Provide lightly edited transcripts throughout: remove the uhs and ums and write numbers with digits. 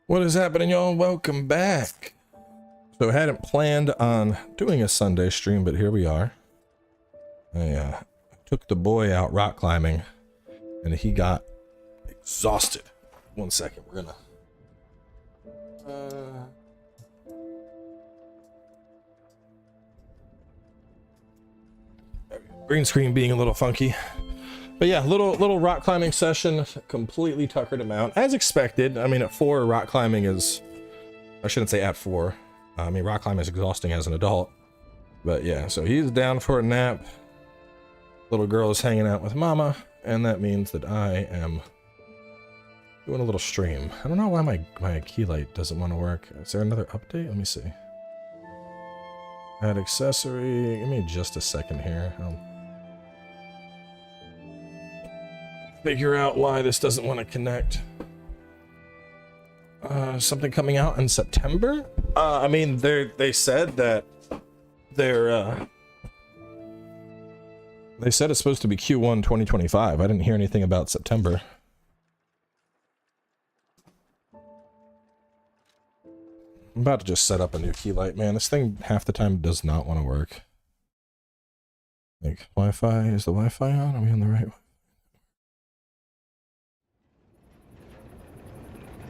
What is happening, y'all? Welcome back. So I hadn't planned on doing a Sunday stream, but here we are. I took the boy out rock climbing, and he got exhausted. 1 second, we're gonna... green screen being a little funky. But yeah, little rock climbing session, completely tuckered him out, as expected. I mean, at 4, rock climbing is... I shouldn't say at 4. I mean, rock climbing is exhausting as an adult. But yeah, so he's down for a nap. Little girl is hanging out with mama, and that means that I am doing a little stream. I don't know why my key light doesn't want to work. Is there another update? Let me see. Add accessory. Give me just a second here. I'll figure out why this doesn't want to connect. Something coming out in September? I mean, they said that they said it's supposed to be Q1 2025. I didn't hear anything about September. I'm about to just set up a new key light, man. This thing half the time does not want to work. Like, Wi-Fi, is the Wi-Fi on? Are we on the right one?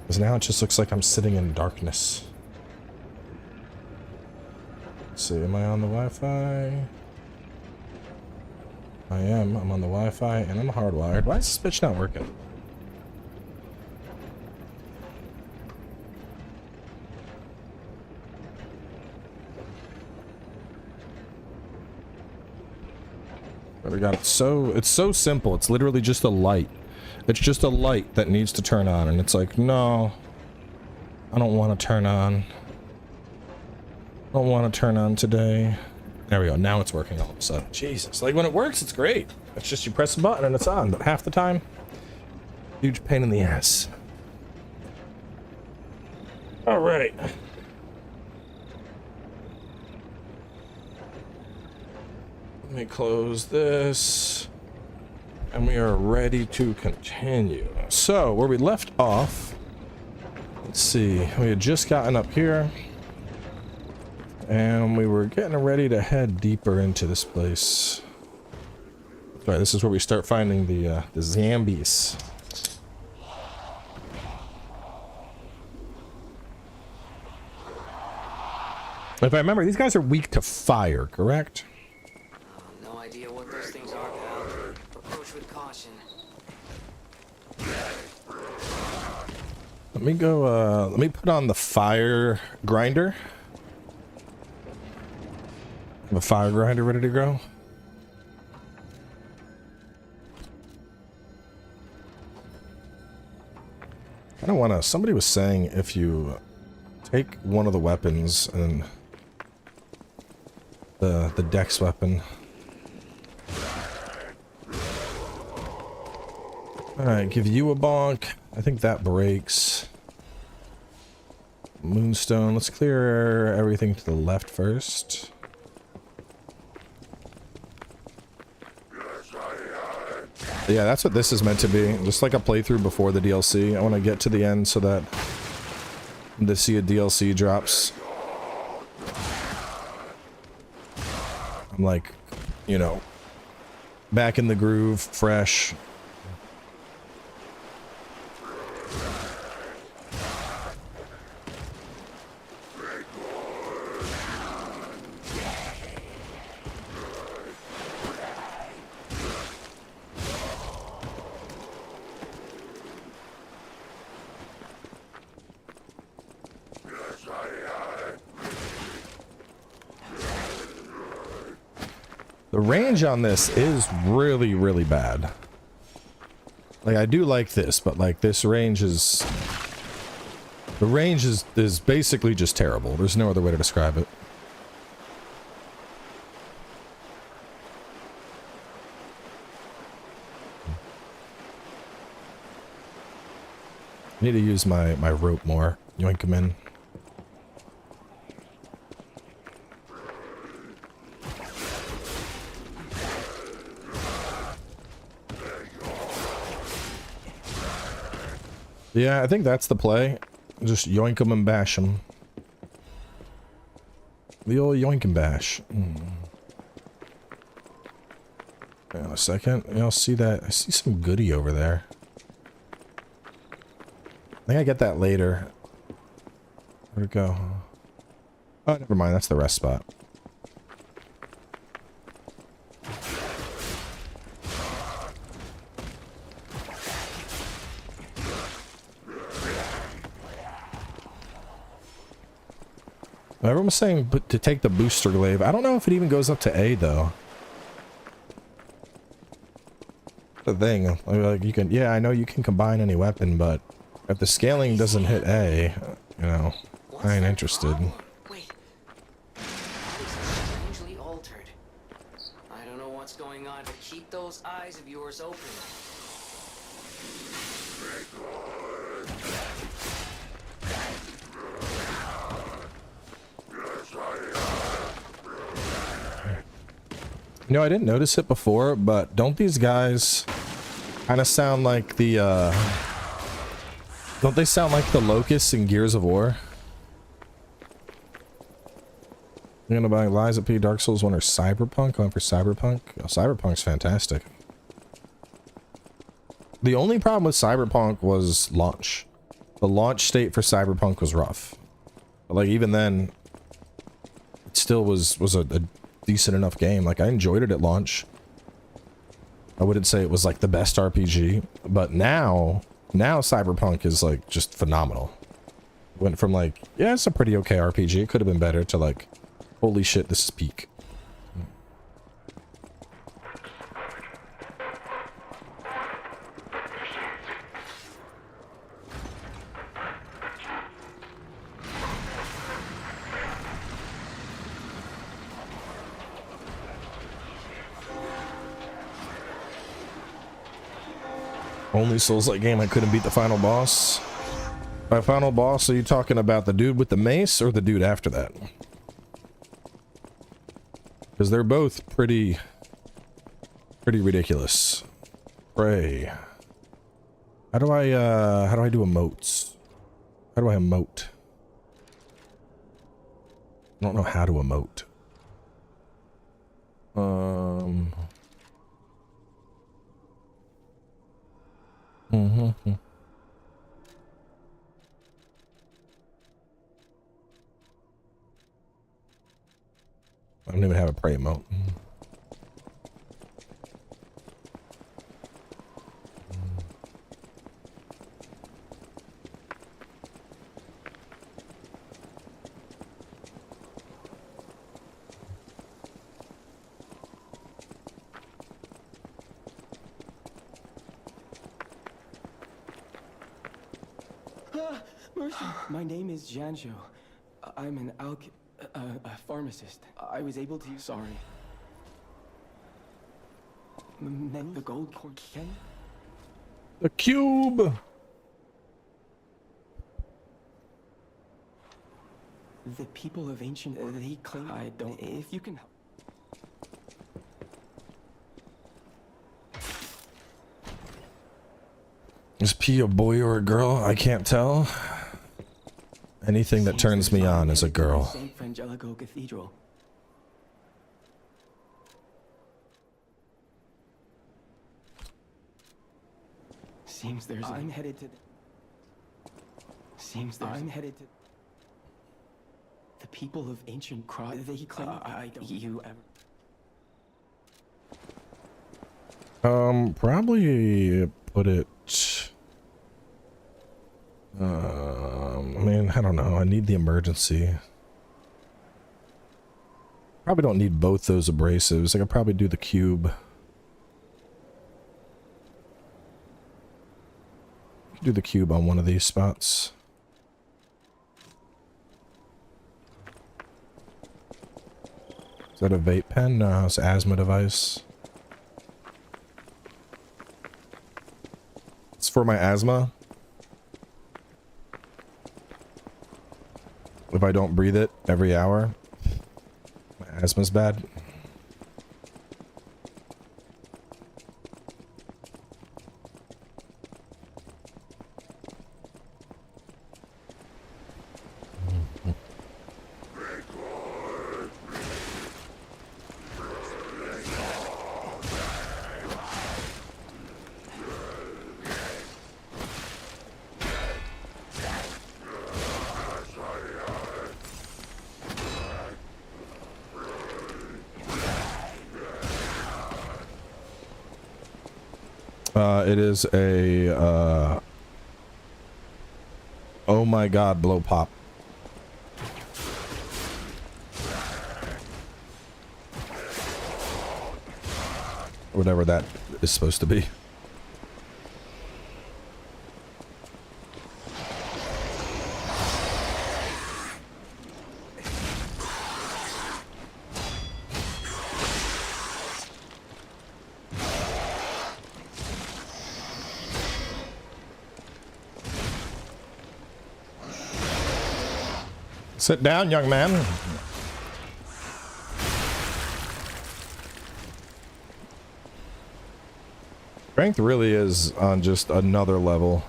Because now it just looks like I'm sitting in darkness. Let's see, am I on the Wi-Fi? I am. I'm on the Wi-Fi, and I'm hardwired. Why is this bitch not working? But we got it. It's so simple. It's literally just a light. It's just a light that needs to turn on, and it's like, no, I don't want to turn on. I don't want to turn on today. There we go. Now it's working all of a sudden. Jesus. Like, when it works, it's great. It's just you press a button and it's on, but half the time, huge pain in the ass. All right. Let me close this. And we are ready to continue. So, where we left off, let's see, we had just gotten up here, and we were getting ready to head deeper into this place. Sorry, this is where we start finding the zombies. If I remember, these guys are weak to fire, correct? No idea what those things are, pal. Approach with caution. Let me go, let me put on the fire grinder. Have a fire grinder ready to go. I don't want to... Somebody was saying if you take one of the weapons and the dex weapon. Alright, give you a bonk. I think that breaks. Moonstone. Let's clear everything to the left first. Yeah, that's what this is meant to be. Just like a playthrough before the DLC. I want to get to the end so that to see a DLC drops. I'm like, you know, back in the groove, fresh. The range on this is really, really bad. Like, I do like this, but like this range is... The range is basically just terrible. There's no other way to describe it. I need to use my rope more. Yoink him in. Yeah, I think that's the play. Just yoink them and bash them. The old yoink and bash. Hang on a second. Y'all see that? I see some goodie over there. I think I get that later. Where'd it go? Oh, never mind. That's the rest spot. Everyone was saying to take the booster glaive. I don't know if it even goes up to A though. The thing, like you can, yeah, I know you can combine any weapon, but if the scaling doesn't hit A, you know, I ain't interested. Wait, that is strangely altered. I don't know what's going on, but keep those eyes of yours open. You know, I didn't notice it before, but don't these guys kind of sound like the, don't they sound like the locusts in Gears of War? You're gonna buy Lies of P, Dark Souls 1, or Cyberpunk? Going for Cyberpunk? Oh, Cyberpunk's fantastic. The only problem with Cyberpunk was launch. The launch state for Cyberpunk was rough. But like, even then, it still was a decent enough game. Like, I enjoyed it at launch. I wouldn't say it was like the best RPG, but now Cyberpunk is like just phenomenal. Went from like, yeah, it's a pretty okay RPG, it could have been better, to like, holy shit, this is peak. Only Souls-like game I couldn't beat the final boss. By final boss, are you talking about the dude with the mace or the dude after that? Because they're both pretty ridiculous. Pray. How do I do emotes? How do I emote? I don't know how to emote. I don't even have a pray emote. Mercy. My name is Janjo. I'm an pharmacist. I was able to use. Sorry. The gold cord. The cube. The people of ancient. They claim. I don't. If you can help. Is P a boy or a girl? I can't tell. Anything that turns me on is a girl. St. Frangelico Cathedral. Seems there's. I'm headed to. Seems there's. I'm headed to. The people of ancient Krat. They claim. I don't. You ever. Probably put it. I mean, I don't know. I need the emergency. Probably don't need both those abrasives. I could probably do the cube. Do the cube on one of these spots. Is that a vape pen? No, it's an asthma device. It's for my asthma. If I don't breathe it every hour, my asthma's bad. It is a, oh my god, blow pop. Whatever that is supposed to be. Sit down, young man. Strength really is on just another level.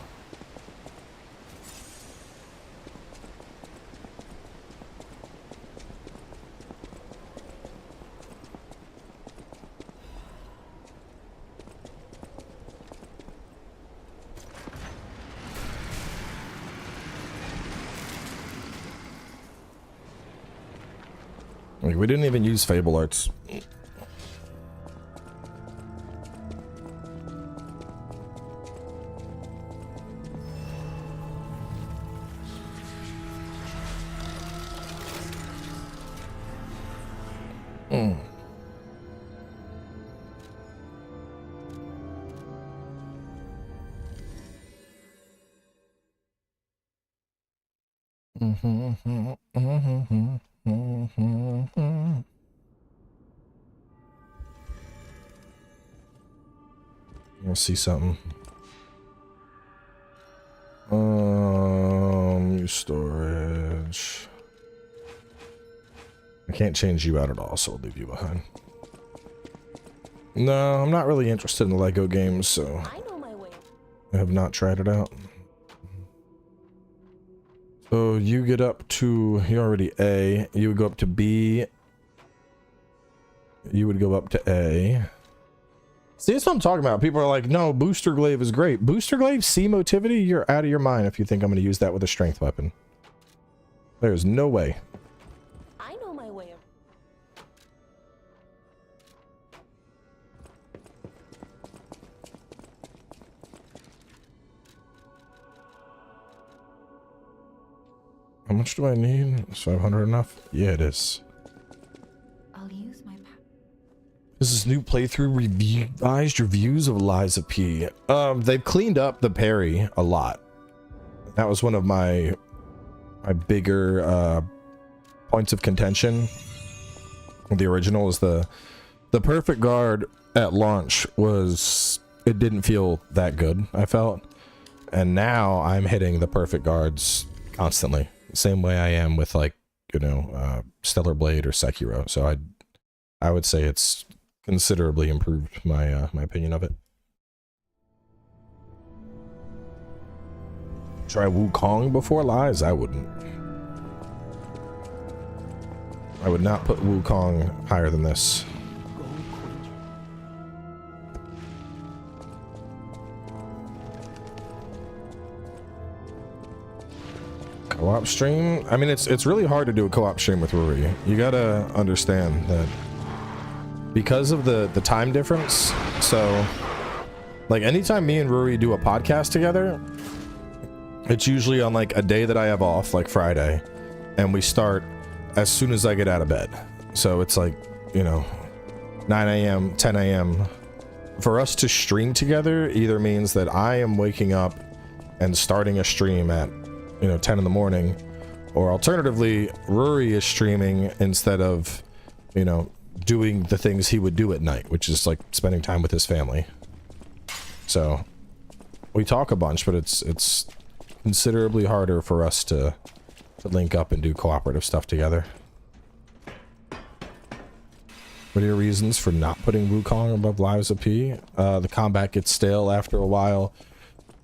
Like, we didn't even use Fable Arts. We'll see something. Use storage. I can't change you out at all, so I'll leave you behind. No, I'm not really interested in Lego games, so I know my way. I have not tried it out. So you get up to, you're already A, you would go up to B, you would go up to A. See, that's what I'm talking about. People are like, no, Booster Glaive is great. Booster Glaive, C motivity, you're out of your mind if you think I'm going to use that with a strength weapon. There's no way. I know my way. How much do I need? Is 500 enough? Yeah, it is. I'll use my This is new playthrough revised reviews of Lies of P. They've cleaned up the parry a lot. That was one of my bigger points of contention. The original is the perfect guard at launch was, it didn't feel that good, I felt. And now I'm hitting the perfect guards constantly. Same way I am with, like, you know, Stellar Blade or Sekiro. So I would say it's considerably improved my my opinion of it. Try Wukong before Lies? I wouldn't. I would not put Wukong higher than this. Co-op stream? I mean, it's really hard to do a co-op stream with Ruri. You gotta understand that because of the time difference. So, like, anytime me and Ruri do a podcast together, it's usually on like a day that I have off, like Friday, and we start as soon as I get out of bed. So it's like, you know, 9 a.m., 10 a.m. For us to stream together either means that I am waking up and starting a stream at, you know, 10 in the morning, or alternatively, Ruri is streaming instead of, you know, doing the things he would do at night, which is like spending time with his family. So we talk a bunch, but it's considerably harder for us to link up and do cooperative stuff together. What are your reasons for not putting Wukong above Lies of P? The combat gets stale after a while.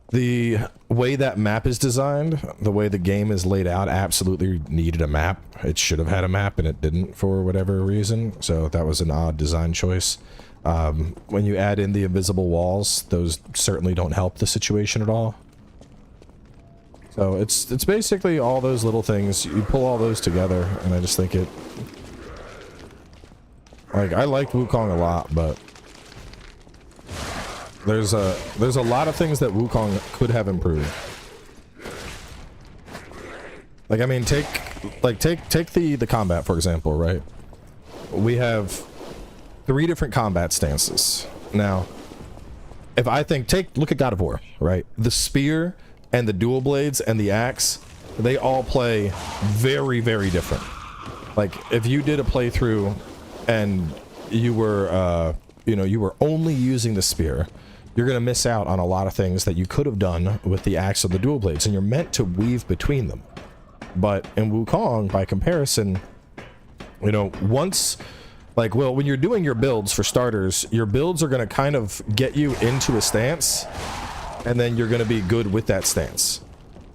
The way that map is designed, the way the game is laid out, absolutely needed a map. It should have had a map and it didn't for whatever reason. So that was an odd design choice. When you add in the invisible walls, those certainly don't help the situation at all. So it's basically all those little things. You pull all those together, and I just think it... Like, I liked Wukong a lot, but there's a lot of things that Wukong could have improved. Like, I mean, take the combat, for example, right? We have 3 different combat stances. Now, if I think, look at God of War, right? The spear and the dual blades and the axe, they all play very, very different. Like, if you did a playthrough and you were, you know, you were only using the spear, you're gonna miss out on a lot of things that you could have done with the axe or the dual blades, and you're meant to weave between them. But in Wukong, by comparison, you know, once, like, well, when you're doing your builds, for starters, your builds are going to kind of get you into a stance, and then you're going to be good with that stance.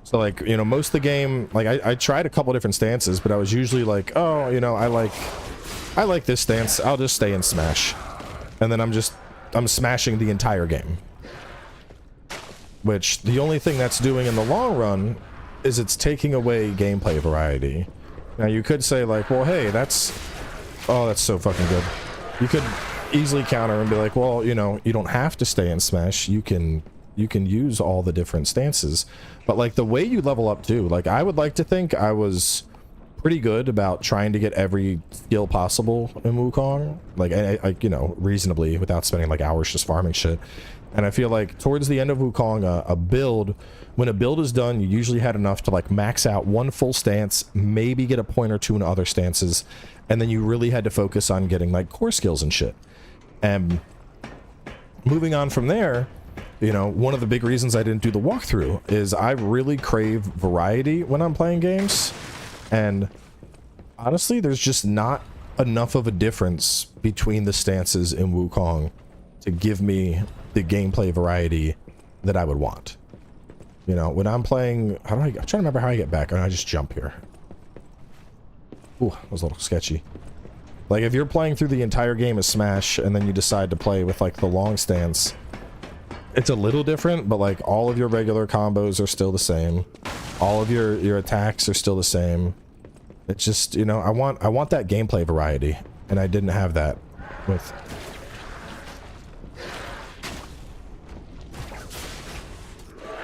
So, like, you know, most of the game, like, I tried a couple different stances, but I was usually like, oh, you know, I like this stance, I'll just stay in Smash. And then I'm smashing the entire game. Which, the only thing that's doing in the long run is it's taking away gameplay variety. Now you could say like, well, hey, that's so fucking good. You could easily counter and be like, well, you know, you don't have to stay in Smash. You can use all the different stances. But like the way you level up too, like I would like to think I was pretty good about trying to get every skill possible in Wukong. Like I you know, reasonably, without spending like hours just farming shit. And I feel like towards the end of Wukong, when a build is done, you usually had enough to like max out one full stance, maybe get a point or two in other stances, and then you really had to focus on getting like core skills and shit. And moving on from there, you know, one of the big reasons I didn't do the walkthrough is I really crave variety when I'm playing games. And honestly, there's just not enough of a difference between the stances in Wukong to give me the gameplay variety that I would want. You know, when I'm playing, I'm trying to remember how I get back. I just jump here. Ooh, that was a little sketchy. Like, if you're playing through the entire game as Smash, and then you decide to play with, like, the long stance, it's a little different, but, like, all of your regular combos are still the same. All of your attacks are still the same. It's just, you know, I want that gameplay variety, and I didn't have that with...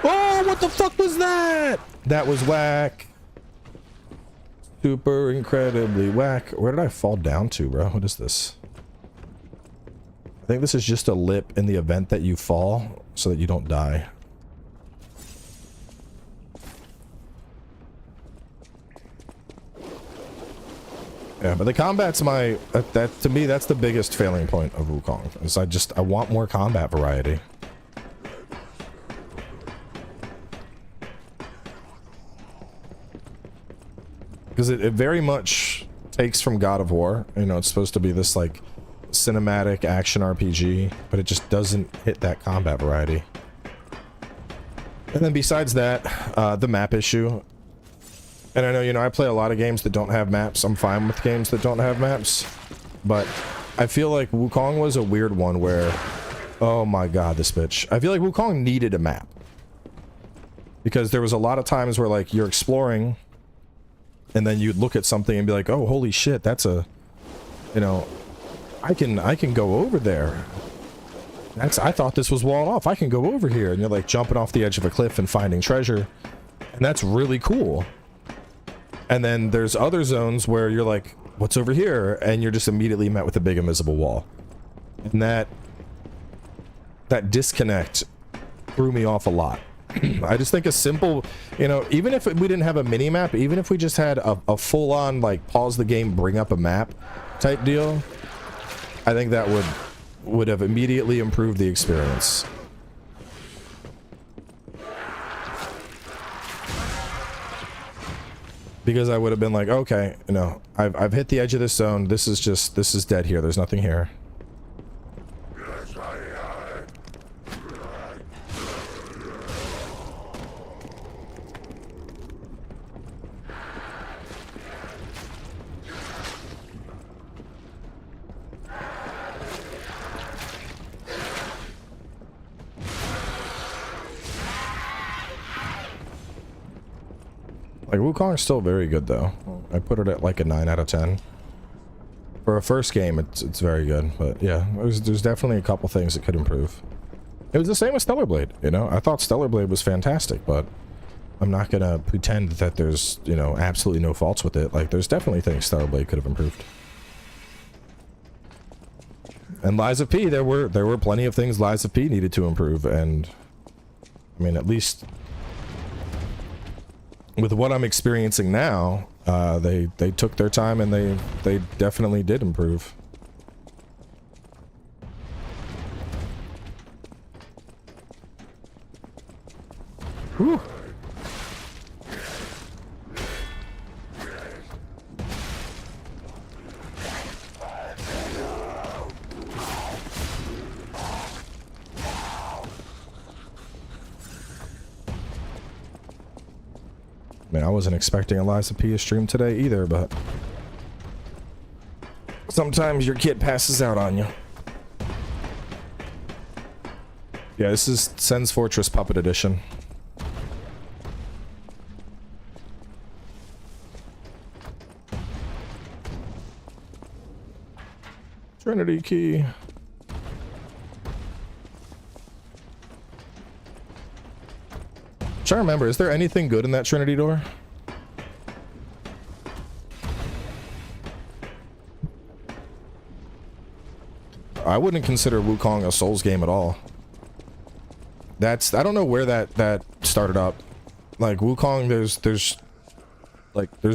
Oh, what the fuck was that? That was whack. Super incredibly whack. Where did I fall down to, bro? What is this? I think this is just a lip in the event that you fall so that you don't die. Yeah, but the combat's that to me, that's the biggest failing point of Wukong. Is I want more combat variety. Because it very much takes from God of War. You know, it's supposed to be this, like, cinematic action RPG, but it just doesn't hit that combat variety. And then besides that, the map issue. And I know, you know, I play a lot of games that don't have maps. I'm fine with games that don't have maps. But I feel like Wukong was a weird one where... Oh my god, this bitch. I feel like Wukong needed a map. Because there was a lot of times where, like, you're exploring... And then you'd look at something and be like, oh, holy shit, that's a, you know, I can go over there. I thought this was walled off. I can go over here. And you're like jumping off the edge of a cliff and finding treasure. And that's really cool. And then there's other zones where you're like, what's over here? And you're just immediately met with a big invisible wall. And that disconnect threw me off a lot. I just think a simple, you know, even if we didn't have a mini map, even if we just had a full-on, like, pause the game, bring up a map type deal, I think that would have immediately improved the experience. Because I would have been like, okay, you know, I've hit the edge of this zone. This is dead here. There's nothing here. Like, Wukong's still very good, though. I put it at, like, a 9 out of 10. For a first game, it's very good. But, yeah, there's definitely a couple things that could improve. It was the same with Stellar Blade, you know? I thought Stellar Blade was fantastic, but I'm not gonna pretend that there's, you know, absolutely no faults with it. Like, there's definitely things Stellar Blade could have improved. And Lies of P, there were plenty of things Lies of P needed to improve, and I mean, at least with what I'm experiencing now, they took their time and they definitely did improve. Whew. I mean, I wasn't expecting a Lies of P stream today either, but sometimes your kid passes out on you. Yeah, this is Sen's Fortress Puppet Edition. Trinity key. Trying to remember, is there anything good in that Trinity door? I wouldn't consider Wukong a Souls game at all. I don't know where that started up. Like Wukong, there's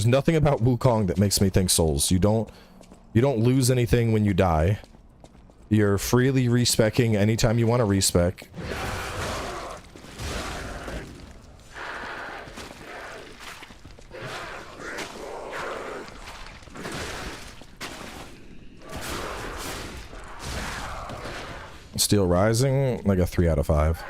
nothing about Wukong that makes me think Souls. You don't lose anything when you die. You're freely respecking anytime you want to respec. Steel Rising, like a 3 out of 5.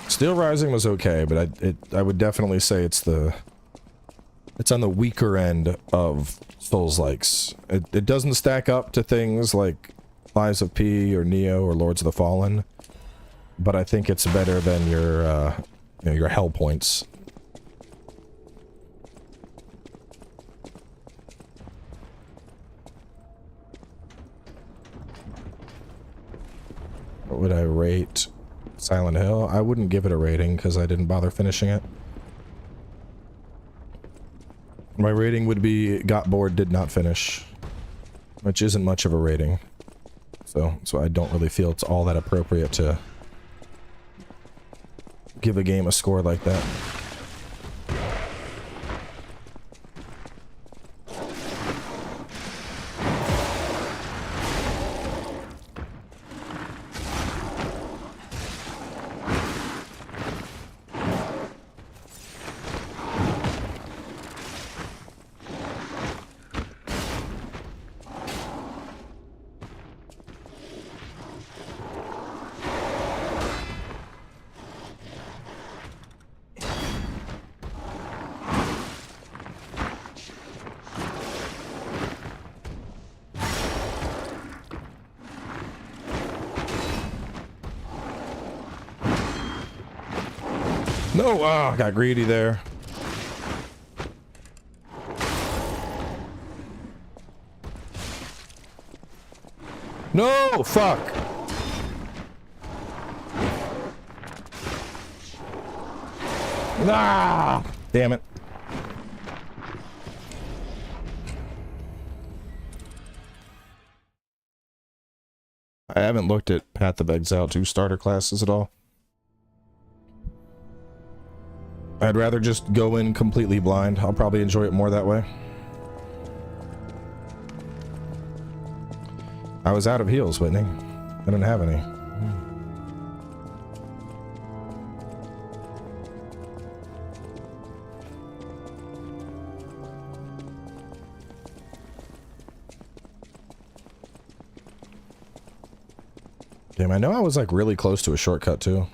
Steel Rising was okay, but I would definitely say it's on the weaker end of Souls-likes. It doesn't stack up to things like Lies of P or Neo or Lords of the Fallen, but I think it's better than your Hell points. What would I rate Silent Hill? I wouldn't give it a rating because I didn't bother finishing it. My rating would be got bored, did not finish, which isn't much of a rating. So I don't really feel it's all that appropriate to give a game a score like that. No, ah, got greedy there. No, fuck. Ah, damn it. I haven't looked at Path of Exile 2 starter classes at all. I'd rather just go in completely blind. I'll probably enjoy it more that way. I was out of heals, Whitney. I didn't have any. Damn, I know I was like really close to a shortcut too.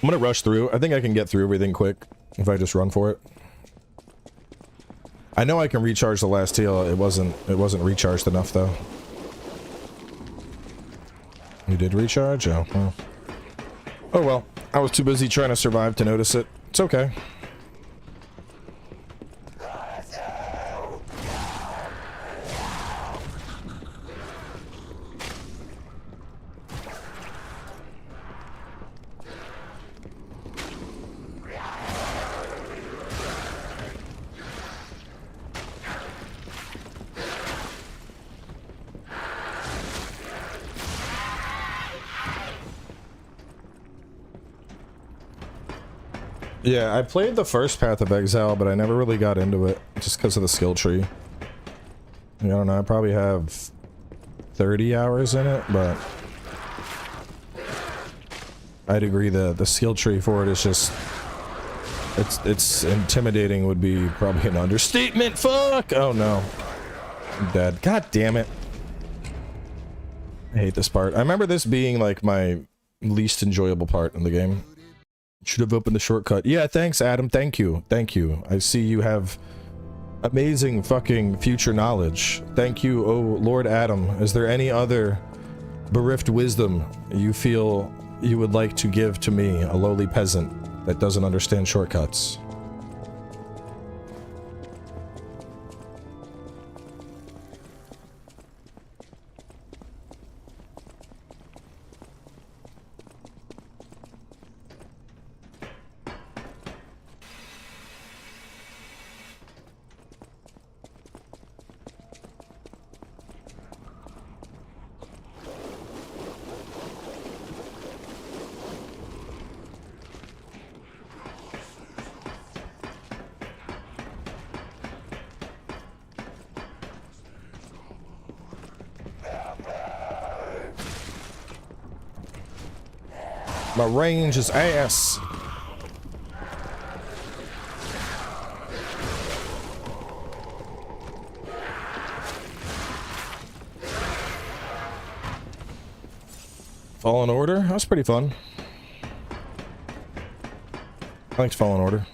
I'm gonna rush through. I think I can get through everything quick if I just run for it. I know I can recharge the last heal. It wasn't recharged enough though. You did recharge? Oh well. Oh well. I was too busy trying to survive to notice it. It's okay. Yeah, I played the first Path of Exile, but I never really got into it just because of the skill tree. I don't know, I probably have 30 hours in it, but I'd agree that the skill tree for it is just it's intimidating would be probably an understatement. Fuck! Oh no. I'm dead. God damn it. I hate this part. I remember this being like my least enjoyable part in the game. Should have opened the shortcut. Yeah, thanks, Adam. Thank you. Thank you. I see you have amazing fucking future knowledge. Thank you, oh Lord Adam. Is there any other bereft wisdom you feel you would like to give to me, a lowly peasant that doesn't understand shortcuts? My range is ass. Fallen Order? That was pretty fun. I liked Fallen Order.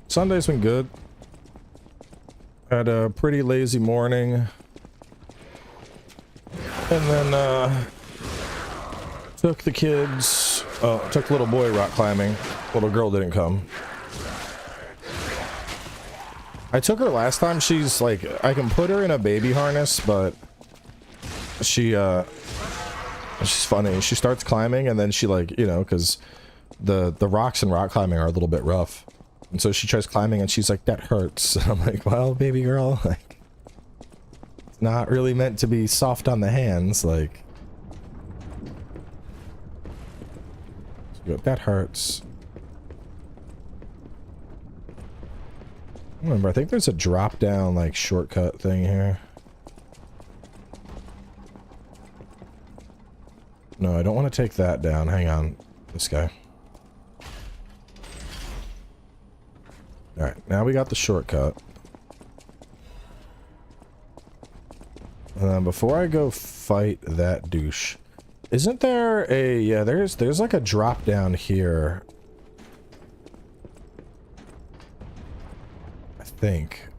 Sunday's been good. Had a pretty lazy morning. And then, took the kids, took little boy rock climbing. Little girl didn't come. I took her last time. She's like, I can put her in a baby harness, but she's funny. She starts climbing and then she like, you know, cause the rocks and rock climbing are a little bit rough. And so she tries climbing and she's like, that hurts. And I'm like, well, baby girl, like, it's not really meant to be soft on the hands, like. That hurts. Remember, I think there's a drop down, like, shortcut thing here. No, I don't want to take that down. Hang on. This guy. Alright, now we got the shortcut. And then before I go fight that douche, isn't there a, yeah, there's like a drop down here. I think.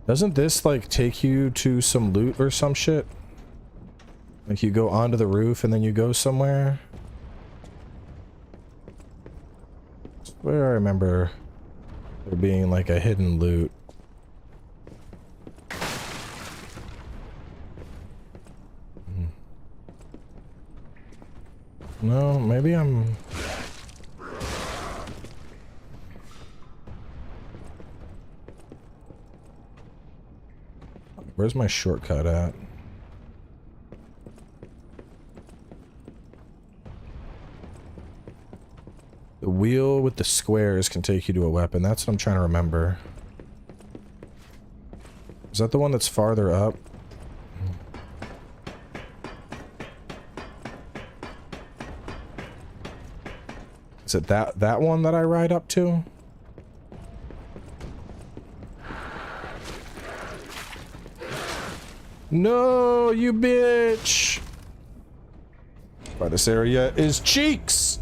Doesn't this like take you to some loot or some shit? Like you go onto the roof and then you go somewhere? Where I remember there being like a hidden loot. No, maybe I'm... Where's my shortcut at? The wheel with the squares can take you to a weapon. That's what I'm trying to remember. Is that the one that's farther up? Is it that one that I ride up to? No, you bitch! By this area is cheeks!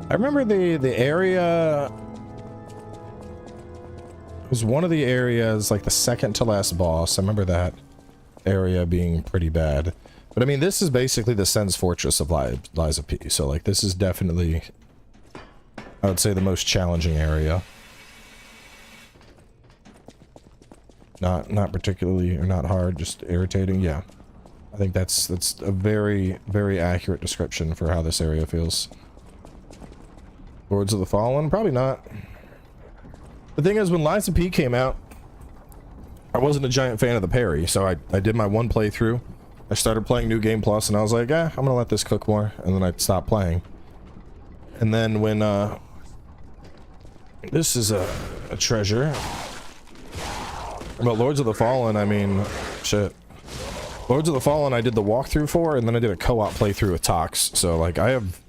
I remember the area. It was one of the areas, like the second to last boss. I remember that area being pretty bad. But I mean, this is basically the Sen's Fortress of Lies of P. So like, this is definitely, I would say, the most challenging area. Not particularly, or not hard, just irritating. Yeah, I think that's a very, very accurate description for how this area feels. Lords of the Fallen? Probably not. The thing is, when Lies of P came out, I wasn't a giant fan of the parry, so I did my one playthrough. I started playing New Game Plus, and I was like, I'm gonna let this cook more, and then I stopped playing. And then when, this is a treasure. But Lords of the Fallen, I mean, shit. Lords of the Fallen I did the walkthrough for, and then I did a co-op playthrough with Tox, so like, I have,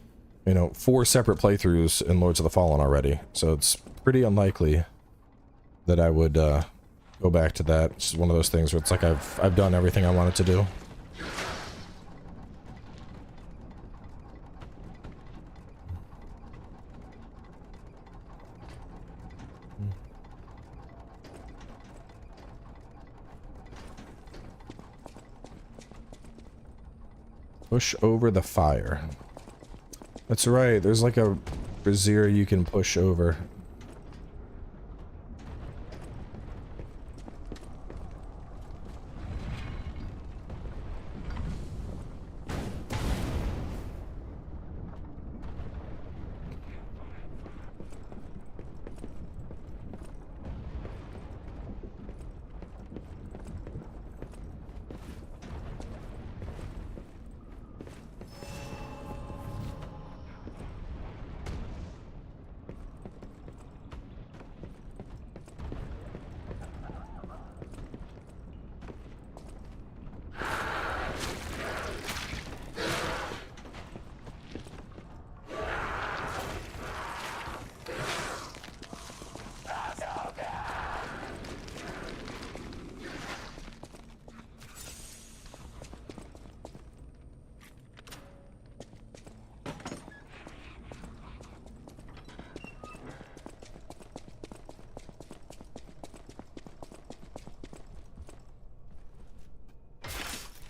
you know, 4 separate playthroughs in Lords of the Fallen already, so it's pretty unlikely that I would go back to that. It's one of those things where it's like I've done everything I wanted to do. Push over the fire. That's right, there's like a brazier you can push over.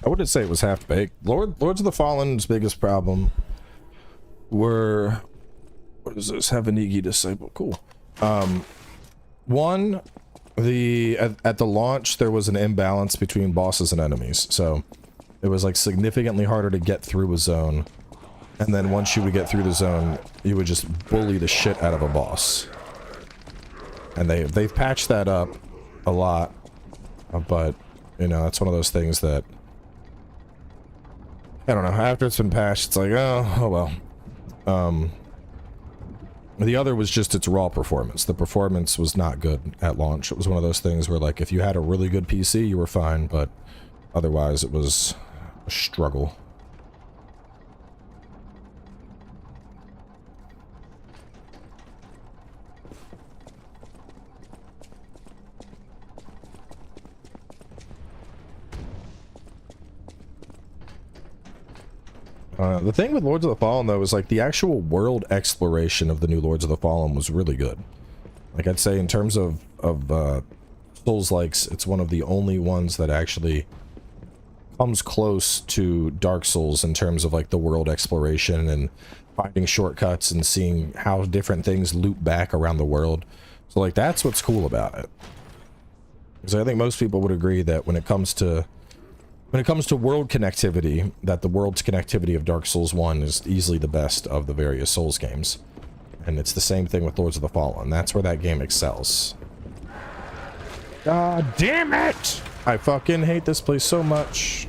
I wouldn't say it was half-baked. Lords of the Fallen's biggest problem were... What is this? Havanigi Disciple. Cool. One, at the launch, there was an imbalance between bosses and enemies. So, it was like significantly harder to get through a zone. And then once you would get through the zone, you would just bully the shit out of a boss. And they've patched that up a lot. But, you know, that's one of those things that... I don't know, after it's been patched, it's like, oh well. The other was just its raw performance. The performance was not good at launch. It was one of those things where, like, if you had a really good PC, you were fine, but otherwise it was a struggle. The thing with Lords of the Fallen, though, is like the actual world exploration of the new Lords of the Fallen was really good. Like, I'd say in terms of Souls-likes, it's one of the only ones that actually comes close to Dark Souls in terms of like the world exploration and finding shortcuts and seeing how different things loop back around the world. So like that's what's cool about it. Because I think most people would agree that when it comes to world connectivity, that the world's connectivity of Dark Souls 1 is easily the best of the various Souls games. And it's the same thing with Lords of the Fallen. That's where that game excels. God damn it! I fucking hate this place so much.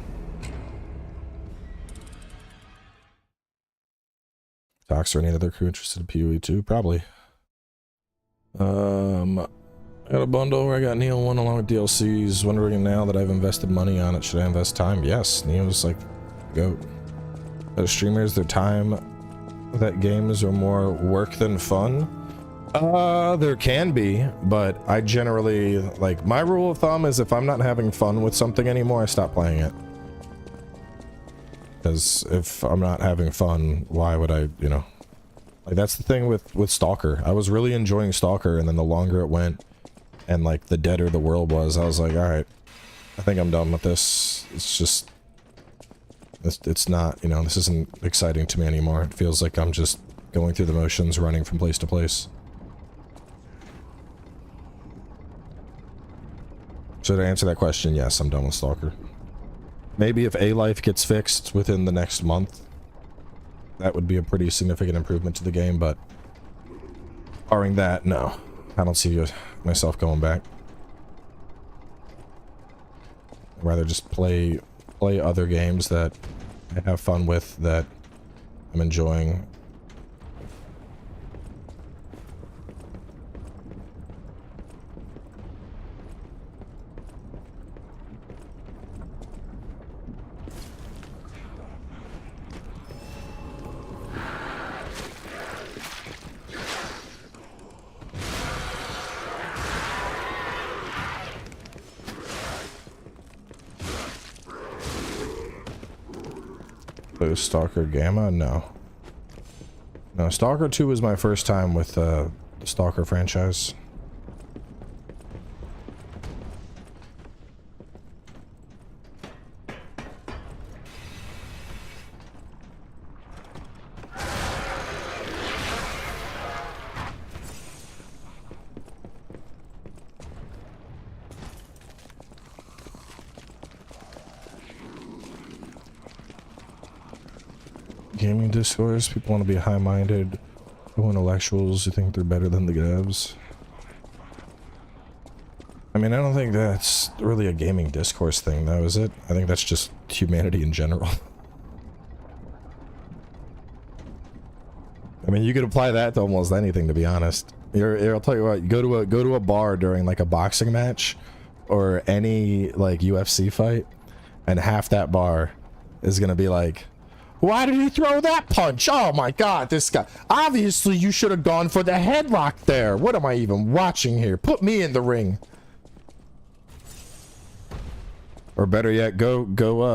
Tox or any other crew interested in PoE 2? Probably. I got a bundle where I got Neo 1 along with DLCs. Wondering now that I've invested money on it, should I invest time? Yes, Neo's like, go. As streamers, their time that games are more work than fun. There can be, but I generally, like, my rule of thumb is if I'm not having fun with something anymore, I stop playing it. Because if I'm not having fun, why would I, you know? Like, that's the thing with Stalker. I was really enjoying Stalker, and then the longer it went, and, like, the deader the world was, I was like, alright, I think I'm done with this. It's just... It's not, you know, this isn't exciting to me anymore. It feels like I'm just going through the motions, running from place to place. Should I answer that question? Yes, I'm done with Stalker. Maybe if A-Life gets fixed within the next month, that would be a pretty significant improvement to the game, but barring that, no. I don't see myself going back. I'd rather just play other games that I have fun with, that I'm enjoying. Stalker Gamma? No. No, Stalker 2 was my first time with the Stalker franchise. Gaming discourse, people want to be high-minded, intellectuals who think they're better than the devs. I mean, I don't think that's really a gaming discourse thing, though, is it? I think that's just humanity in general. I mean, you could apply that to almost anything, to be honest. I'll tell you what, go to a bar during, like, a boxing match, or any, like, UFC fight, and half that bar is gonna be like, why did he throw that punch? Oh my god, this guy. Obviously, you should have gone for the headlock there. What am I even watching here? Put me in the ring. Or better yet, go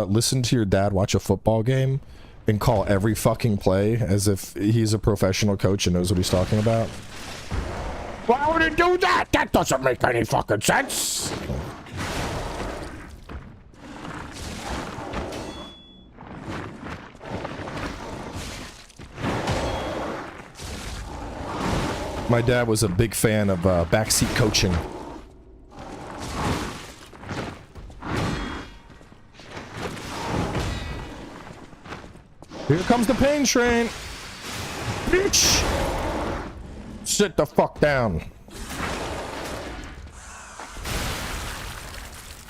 listen to your dad watch a football game and call every fucking play as if he's a professional coach and knows what he's talking about. Why would he do that? That doesn't make any fucking sense. My dad was a big fan of backseat coaching. Here comes the pain train. Bitch! Sit the fuck down.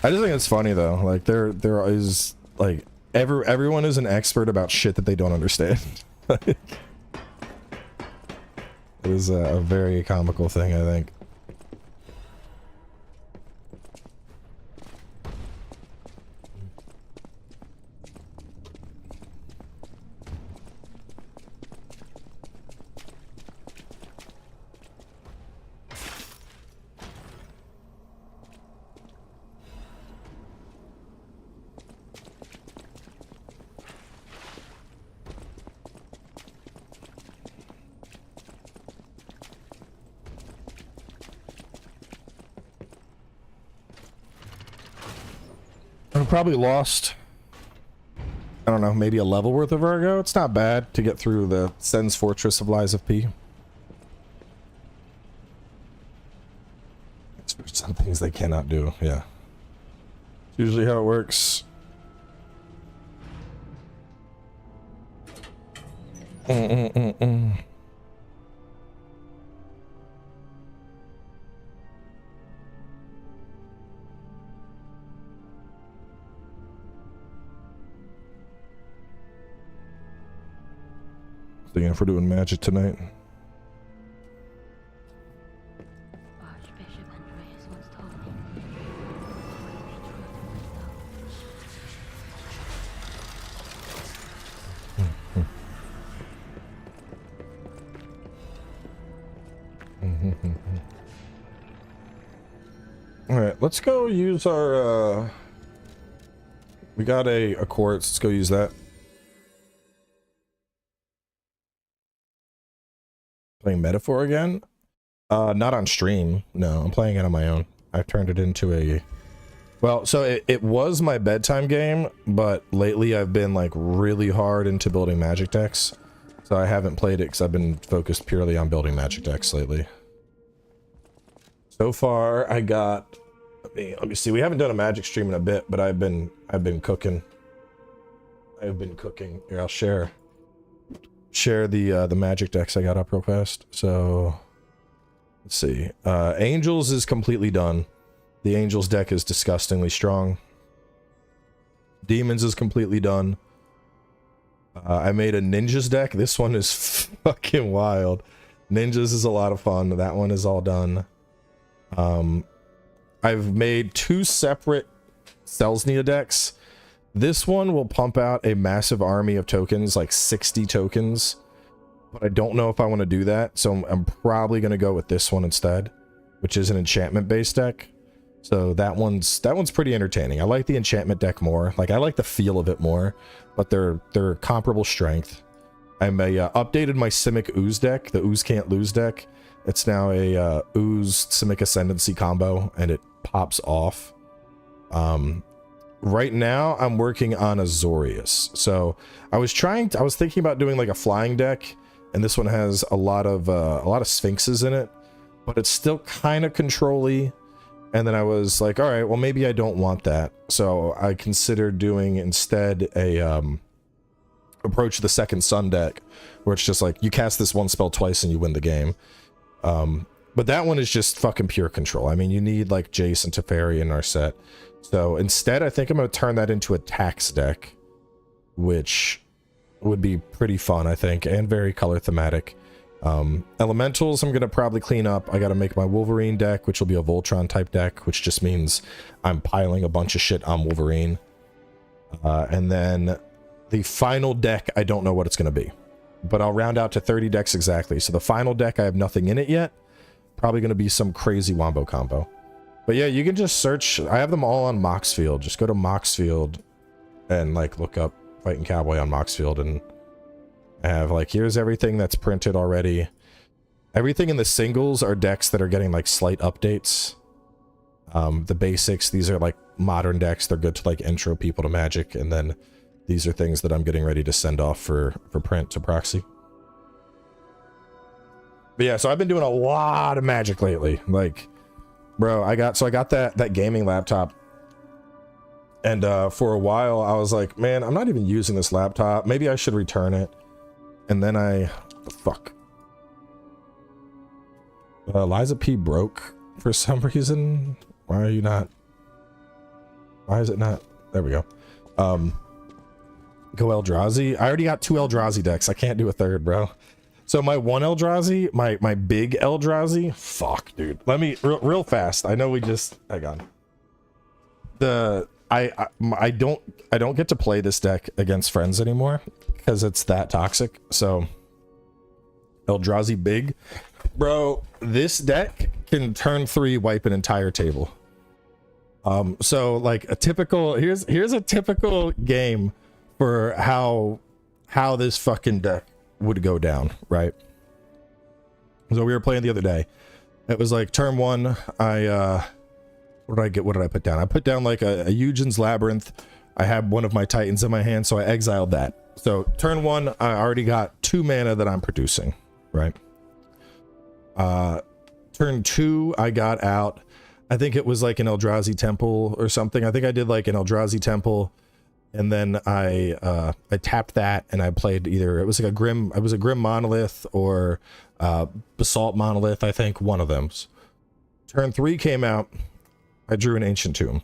I just think it's funny though. Like there is like everyone is an expert about shit that they don't understand. It is a very comical thing, I think. I probably lost, I don't know, maybe a level worth of Virgo. It's not bad to get through the Sen's Fortress of Lies of P. things they cannot do. Yeah. Usually how it works. Thinking if we're doing magic tonight. Archbishop Andreas once told me. All right, let's go use our. We got a quartz. Let's go use that. Playing Metaphor again? Not on stream. No, I'm playing it on my own. I've turned it into a... Well, so it was my bedtime game, but lately I've been like really hard into building magic decks. So I haven't played it because I've been focused purely on building magic decks lately. So far, I got... Let me see. We haven't done a magic stream in a bit, but I've been cooking. I've been cooking. Here, I'll share the magic decks I got up real fast. So let's see. Angels is completely done. The Angels deck is disgustingly strong. Demons is completely done. I made a Ninjas deck. This one is fucking wild. Ninjas is a lot of fun. That one is all done. I've made 2 separate Selznia decks. This one will pump out a massive army of tokens, like 60 tokens. But I don't know if I want to do that, so I'm probably going to go with this one instead, which is an enchantment-based deck. So that one's pretty entertaining. I like the enchantment deck more. Like, I like the feel of it more, but they're comparable strength. I updated my Simic Ooze deck, the Ooze Can't Lose deck. It's now a Ooze Simic Ascendancy combo, and it pops off. Right now, I'm working on Azorius. So I was thinking about doing like a flying deck, and this one has a lot of Sphinxes in it, but it's still kind of control-y. And then I was like, all right, well, maybe I don't want that. So I considered doing instead a Approach the Second Sun deck, where it's just like you cast this one spell twice and you win the game. But that one is just fucking pure control. I mean, you need like Jace and Teferi in our set. So instead, I think I'm going to turn that into a tax deck, which would be pretty fun, I think, and very color thematic. Elementals, I'm going to probably clean up. I got to make my Wolverine deck, which will be a Voltron type deck, which just means I'm piling a bunch of shit on Wolverine. And then the final deck, I don't know what it's going to be, but I'll round out to 30 decks exactly. So the final deck, I have nothing in it yet. Probably going to be some crazy wombo combo. But yeah, you can just search. I have them all on Moxfield. Just go to Moxfield and like look up FightinCowboy on Moxfield, and I have like, here's everything that's printed already. Everything in the singles are decks that are getting like slight updates. The basics, these are like modern decks. They're good to like intro people to Magic, and then these are things that I'm getting ready to send off for print to Proxy. But yeah, so I've been doing a lot of Magic lately. Like, bro, I got that gaming laptop, and for a while I was like, man, I'm not even using this laptop. Maybe I should return it. And then Liza P broke for some reason. Why is it not? There we go. Go Eldrazi. I already got 2 Eldrazi decks. I can't do a third, bro. So my 1 Eldrazi, my big Eldrazi, fuck, dude. Let me real fast. I know we just hang on. I don't get to play this deck against friends anymore because it's that toxic. So Eldrazi big, bro. This deck can turn 3, wipe an entire table. So like a typical here's a typical game for how this fucking deck would go down, right? So we were playing the other day. It was like turn 1, what did I put down? I put down like a Eugen's Labyrinth. I had one of my Titans in my hand, so I exiled that. So turn 1, I already got 2 mana that I'm producing, right? Turn 2, I got out I think it was like an Eldrazi temple or something. I think I did like an Eldrazi temple, and then I tapped that and I played either it was like a grim monolith or basalt monolith. I think one of them. Turn 3 came out. I drew an ancient tomb.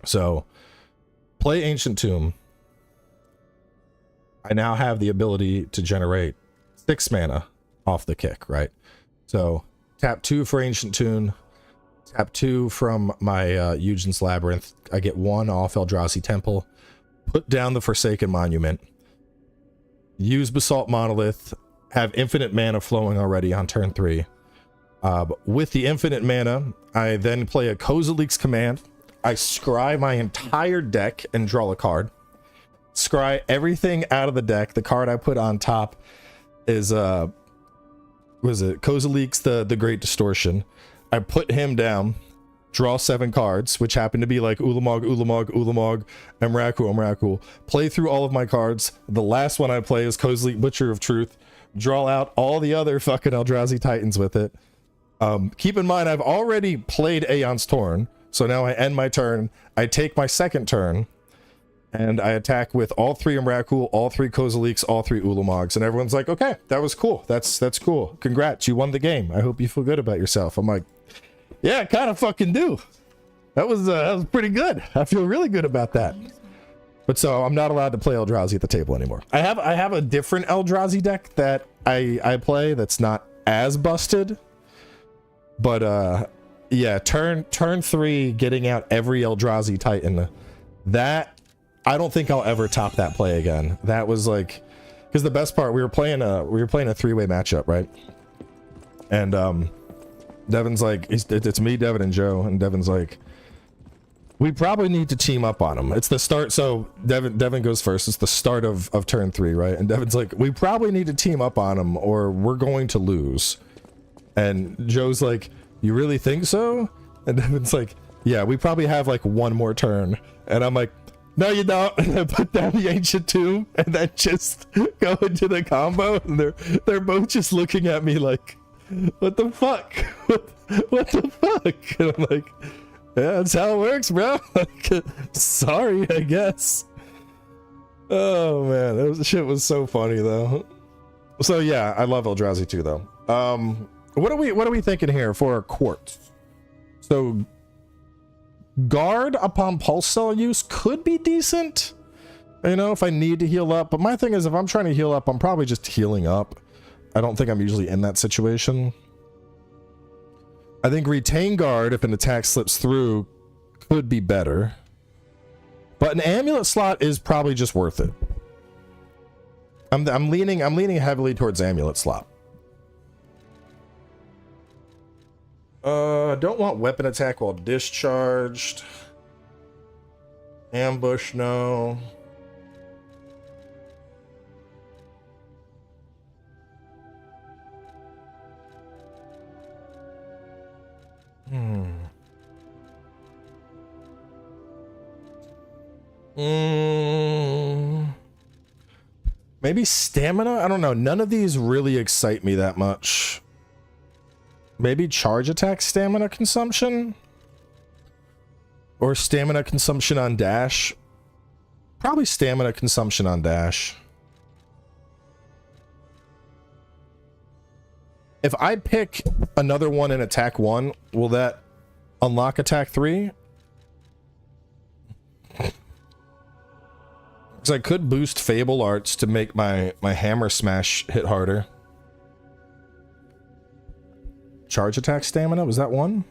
So play ancient tomb. I now have the ability to generate 6 mana off the kick, right? So tap 2 for ancient tomb. Tap 2 from my Eugen's Labyrinth. I get 1 off Eldrazi Temple. Put down the Forsaken Monument. Use Basalt Monolith. Have infinite mana flowing already on turn 3. With the infinite mana, I then play a Kozilek's Command. I scry my entire deck and draw a card. Scry everything out of the deck. The card I put on top is Kozilek's the Great Distortion. I put him down, draw 7 cards, which happen to be like Ulamog, Emrakul. Play through all of my cards. The last one I play is Kozilek, Butcher of Truth. Draw out all the other fucking Eldrazi Titans with it. Keep in mind, I've already played Aeon's Torn, so now I end my turn. I take my second turn, and I attack with all 3 Emrakul, all 3 Kozileks, all 3 Ulamogs, and everyone's like, okay, that was cool. That's cool. Congrats, you won the game. I hope you feel good about yourself. I'm like, yeah, I kind of fucking do. That was pretty good. I feel really good about that. But so I'm not allowed to play Eldrazi at the table anymore. I have a different Eldrazi deck that I play that's not as busted. But yeah, turn 3, getting out every Eldrazi Titan. That I don't think I'll ever top that play again. That was like, because the best part, we were playing a 3-way matchup, right? And Devin's like, it's me, Devin, and Joe, and Devin's like, we probably need to team up on him. It's the start, so Devin goes first. It's the start of turn 3, right? And Devin's like, we probably need to team up on him or we're going to lose. And Joe's like, you really think so? And Devin's like, yeah, we probably have like 1 more turn. And I'm like, no, you don't. And I put down the Ancient Tomb and then just go into the combo. And they're both just looking at me like, what the fuck? What the fuck? And I'm like, yeah, that's how it works, bro. Like, sorry, I guess. Oh man, that shit was so funny though. So yeah, I love Eldrazi too though. What are we thinking here for quartz? So guard upon pulse cell use could be decent, you know, if I need to heal up. But my thing is, if I'm trying to heal up, I'm probably just healing up. I don't think I'm usually in that situation. I think retain guard if an attack slips through could be better, but an amulet slot is probably just worth it. I'm leaning heavily towards amulet slot. Don't want weapon attack while discharged. Ambush, no. Maybe stamina? I don't know. None of these really excite me that much. Maybe charge attack stamina consumption? Or stamina consumption on dash? Probably stamina consumption on dash. If I pick another one in attack 1, will that unlock attack 3? Because I could boost Fable Arts to make my hammer smash hit harder. Charge attack stamina, was that one?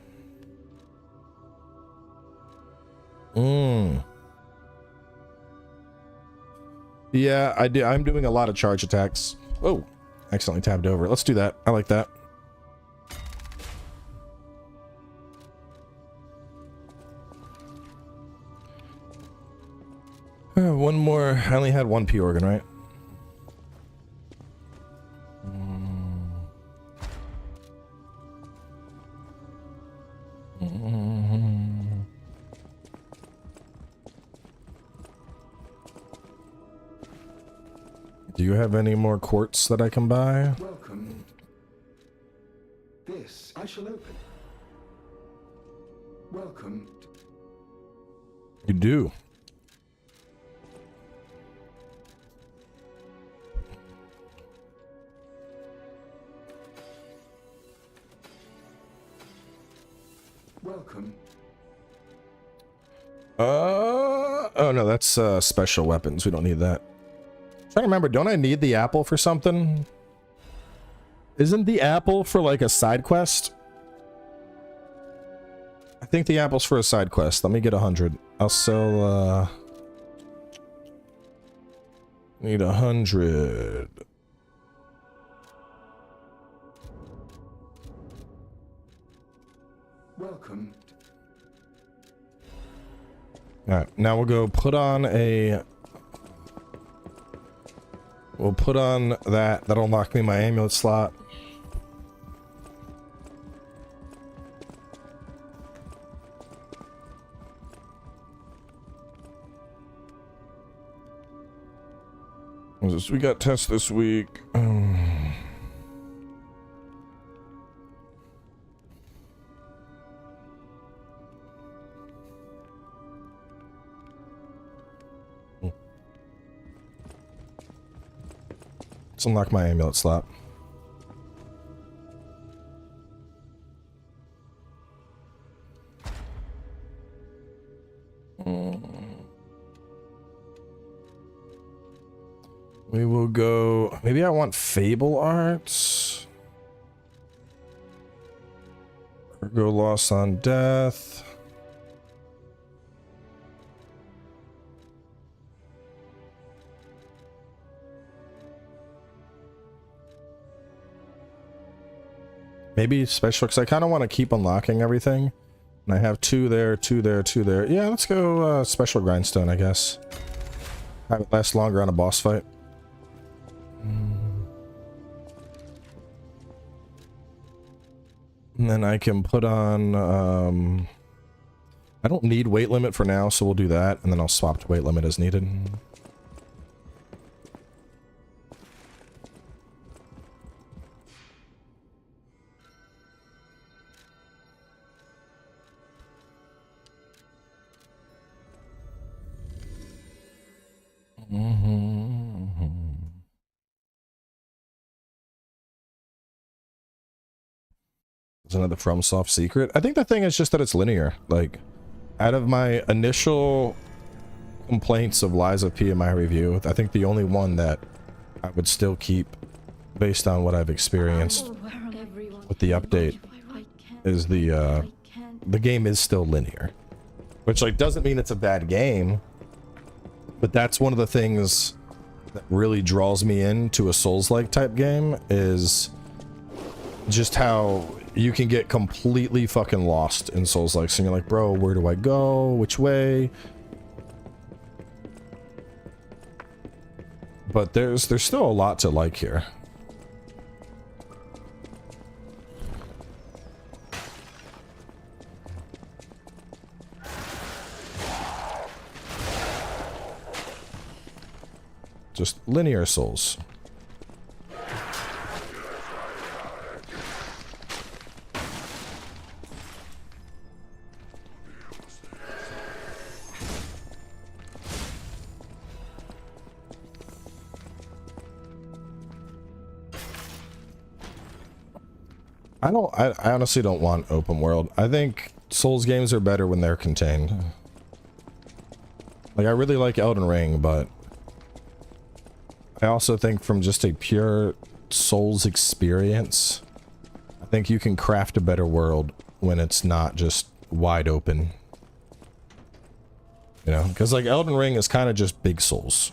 Yeah, I do. I'm doing a lot of charge attacks. Oh, accidentally tabbed over. Let's do that. I like that. One more. I only had 1 P organ, right? Do you have any more quartz that I can buy? Welcome. This I shall open. Welcome. You do. Welcome. Oh no, that's special weapons. We don't need that. I'm trying to remember, don't I need the apple for something? Isn't the apple for like a side quest? I think the apple's for a side quest. Let me get 100. I'll sell need 100. Welcome. Alright, now we'll go put on a... We'll put on that. That'll unlock me my amulet slot. We got tests this week. Let's unlock my amulet slot. We will go... Maybe I want Fable Arts. Or go Lost on Death. Maybe special, because I kind of want to keep unlocking everything. And I have 2 there, 2 there, 2 there. Yeah, let's go special grindstone, I guess. Have it last longer on a boss fight. And then I can put on, I don't need weight limit for now, so we'll do that, and then I'll swap to weight limit as needed. There's another FromSoft secret. I think the thing is just that it's linear. Like, out of my initial complaints of Lies of P in my review, I think the only one that I would still keep based on what I've experienced with the update is the game is still linear. Which, like, doesn't mean it's a bad game, but that's one of the things that really draws me into a Souls-like type game, is just how you can get completely fucking lost in Souls-likes, and you're like, bro, where do I go? Which way? But there's still a lot to like here. Just linear Souls. I honestly don't want open world. I think Souls games are better when they're contained. Like, I really like Elden Ring, but I also think from just a pure Souls experience, I think you can craft a better world when it's not just wide open. You know, because like Elden Ring is kind of just big Souls.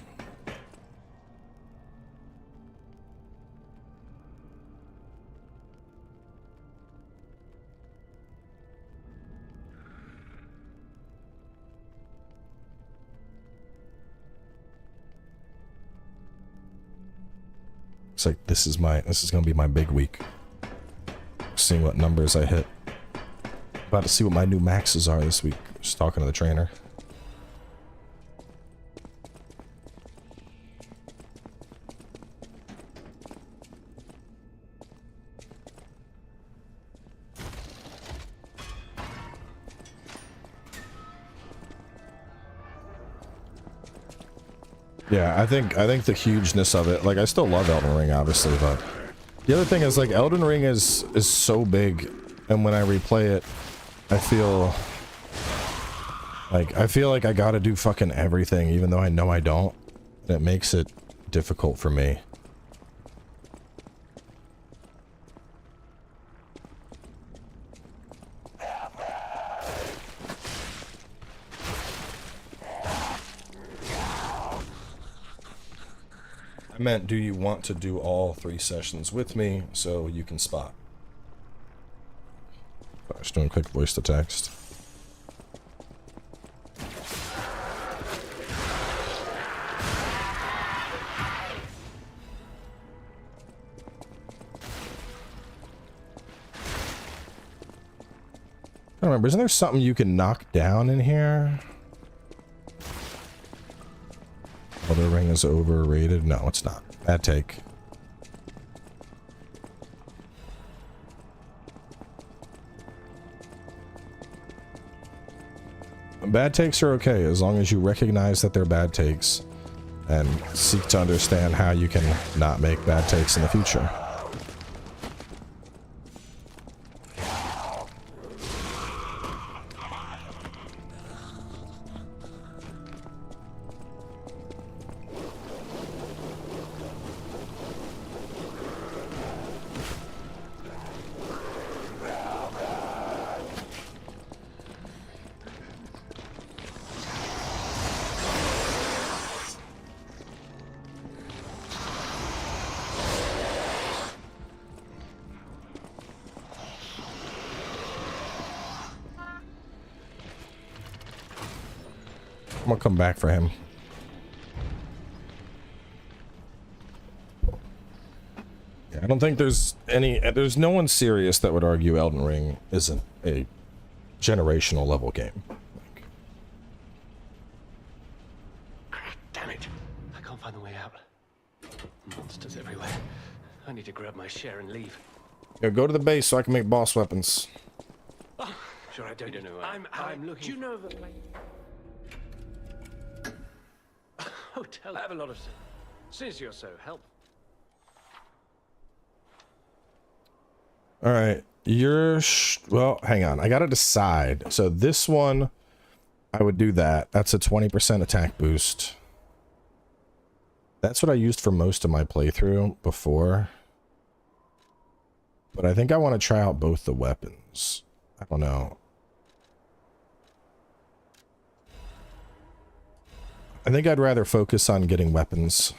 It's like, this is gonna be my big week. Seeing what numbers I hit. About to see what my new maxes are this week. Just talking to the trainer. Yeah, I think the hugeness of it, like, I still love Elden Ring, obviously, but the other thing is, like, Elden Ring is so big, and when I replay it, I feel like I gotta do fucking everything, even though I know I don't. And it makes it difficult for me. I meant, do you want to do all 3 sessions with me so you can spot? I was doing quick voice to text. I don't remember, isn't there something you can knock down in here? Elden Ring is overrated? No, it's not. Bad take. Bad takes are okay, as long as you recognize that they're bad takes and seek to understand how you can not make bad takes in the future. I'm gonna come back for him. Yeah, I don't think there's no one serious that would argue Elden Ring isn't a generational level game. Damn it. I can't find the way out. Monsters everywhere. I need to grab my share and leave. Yeah, go to the base so I can make boss weapons. Oh, sure, I don't know. I'm looking. Do you know that? Hotel. I have a lot of sin. Since you're so helpful. All right, well, hang on. I gotta decide. So this one, I would do that. That's a 20% attack boost. That's what I used for most of my playthrough before. But I think I want to try out both the weapons. I don't know. I think I'd rather focus on getting weapons.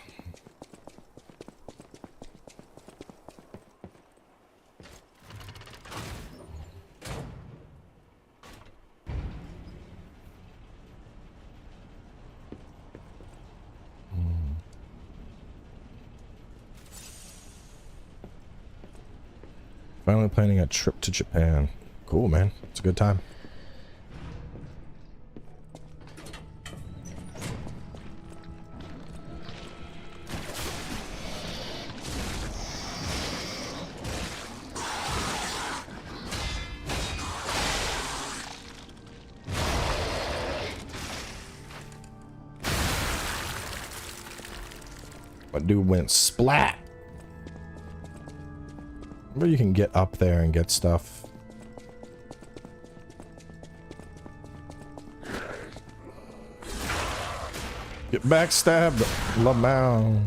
Finally planning a trip to Japan. Cool, man. It's a good time. But dude went splat. Remember you can get up there and get stuff. Get backstabbed, Lamau.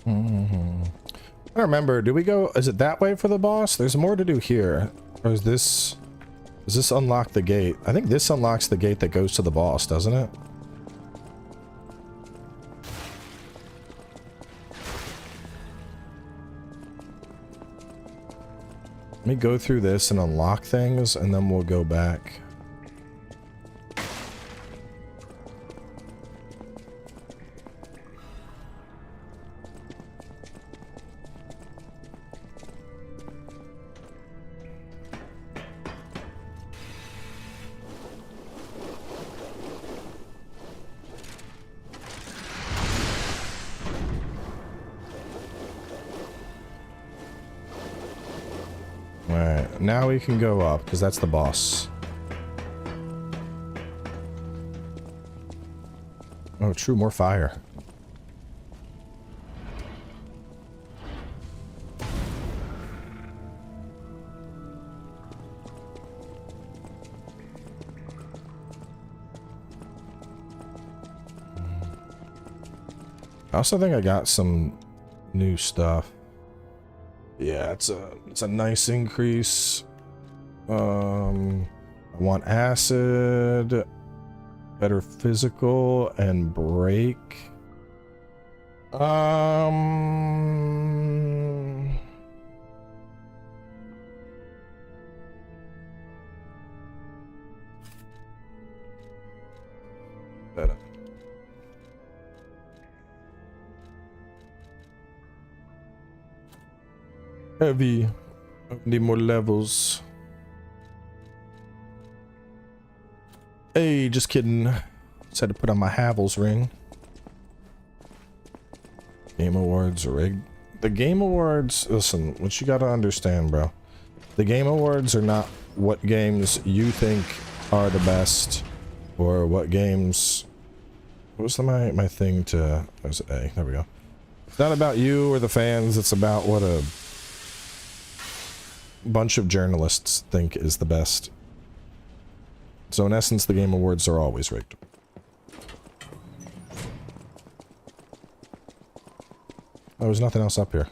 I don't remember. Do we go? Is it that way for the boss? There's more to do here. Or is this? Does this unlock the gate? I think this unlocks the gate that goes to the boss, doesn't it? Let me go through this and unlock things, and then we'll go back. Alright, now we can go up, because that's the boss. Oh, true, more fire. I also think I got some new stuff. Yeah, it's a nice increase. I want acid, better physical, and break. Better. Heavy. Need more levels. Hey, just kidding. Just had to put on my Havel's ring. Game Awards rigged. The Game Awards, listen, what you gotta understand, bro. The Game Awards are not what games you think are the best, or what games... What was my thing to... Was it A? There we go. It's not about you or the fans, it's about what a bunch of journalists think is the best. So in essence, the Game Awards are always rigged. Oh, there's nothing else up here.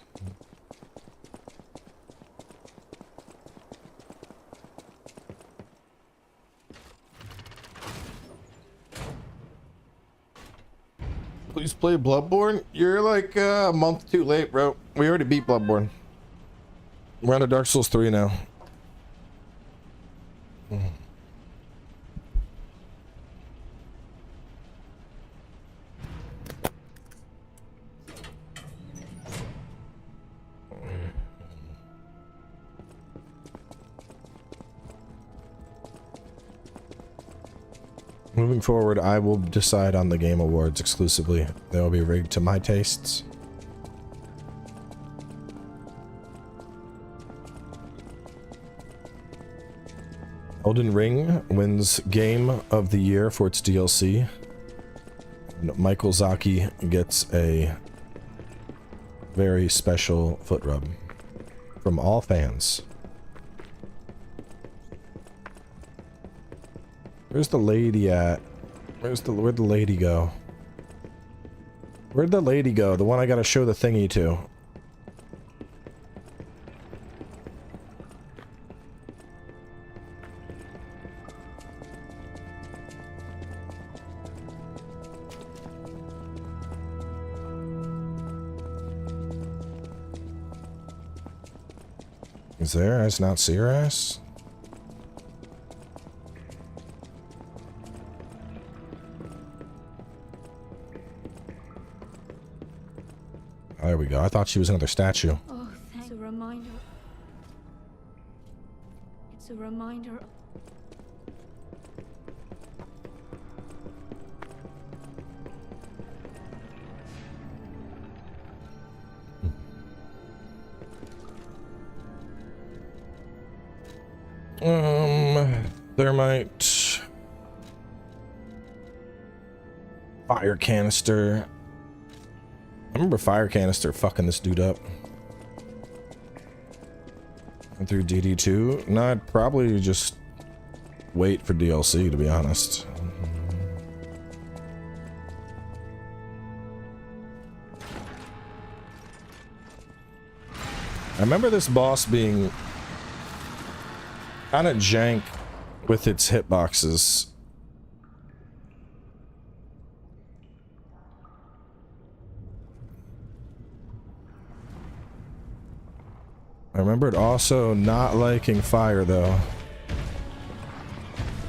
Please play Bloodborne? You're like a month too late, bro. We already beat Bloodborne. We're on to Dark Souls 3 now. Moving forward, I will decide on the Game Awards exclusively. They will be rigged to my tastes. Elden Ring wins Game of the Year for its DLC. And Michael Zaki gets a very special foot rub from all fans. Where's the lady at? Where'd the lady go? Where'd the lady go? The one I gotta show the thingy to. Is there? I just not see her ass? There we go. I thought she was another statue. Oh, thanks. It's a reminder. It's a reminder. Thermite. Fire canister. I remember fire canister fucking this dude up. Went through DD2. No, I'd probably just wait for DLC, to be honest. I remember this boss being kind of jank with its hitboxes. I remembered also not liking fire though.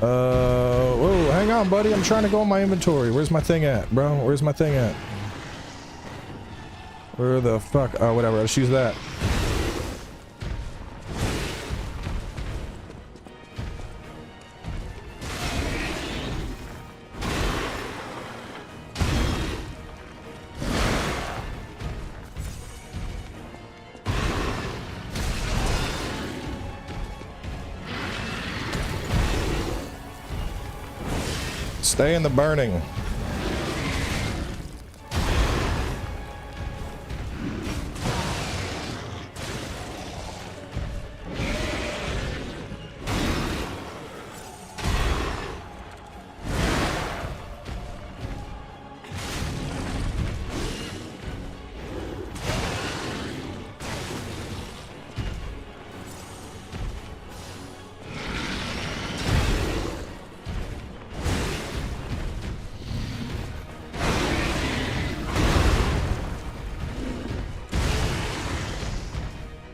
Whoa, hang on, buddy. I'm trying to go in my inventory. Where's my thing at, bro? Where's my thing at? Where the fuck? Oh, whatever. Let's use that. Stay in the burning.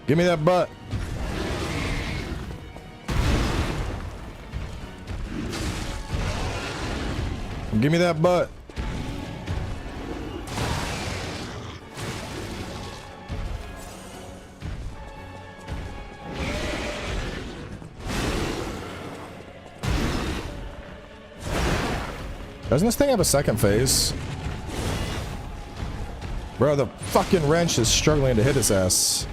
Give me that butt. Give me that butt. Doesn't this thing have a second phase? Bro, the fucking wrench is struggling to hit his ass.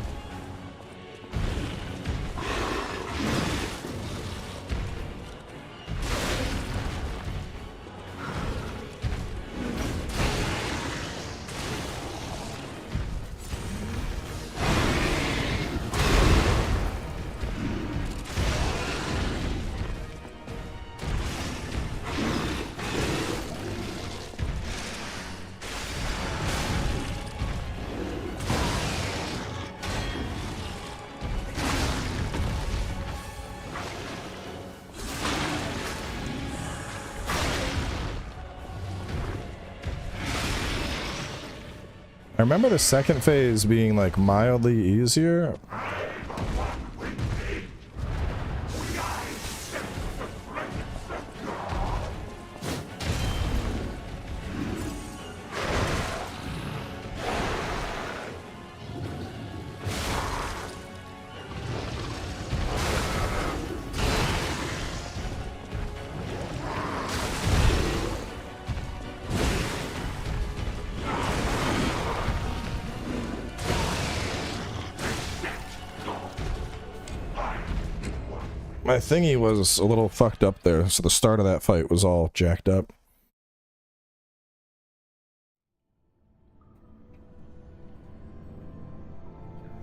I remember the second phase being like mildly easier. My thingy was a little fucked up there, so the start of that fight was all jacked up.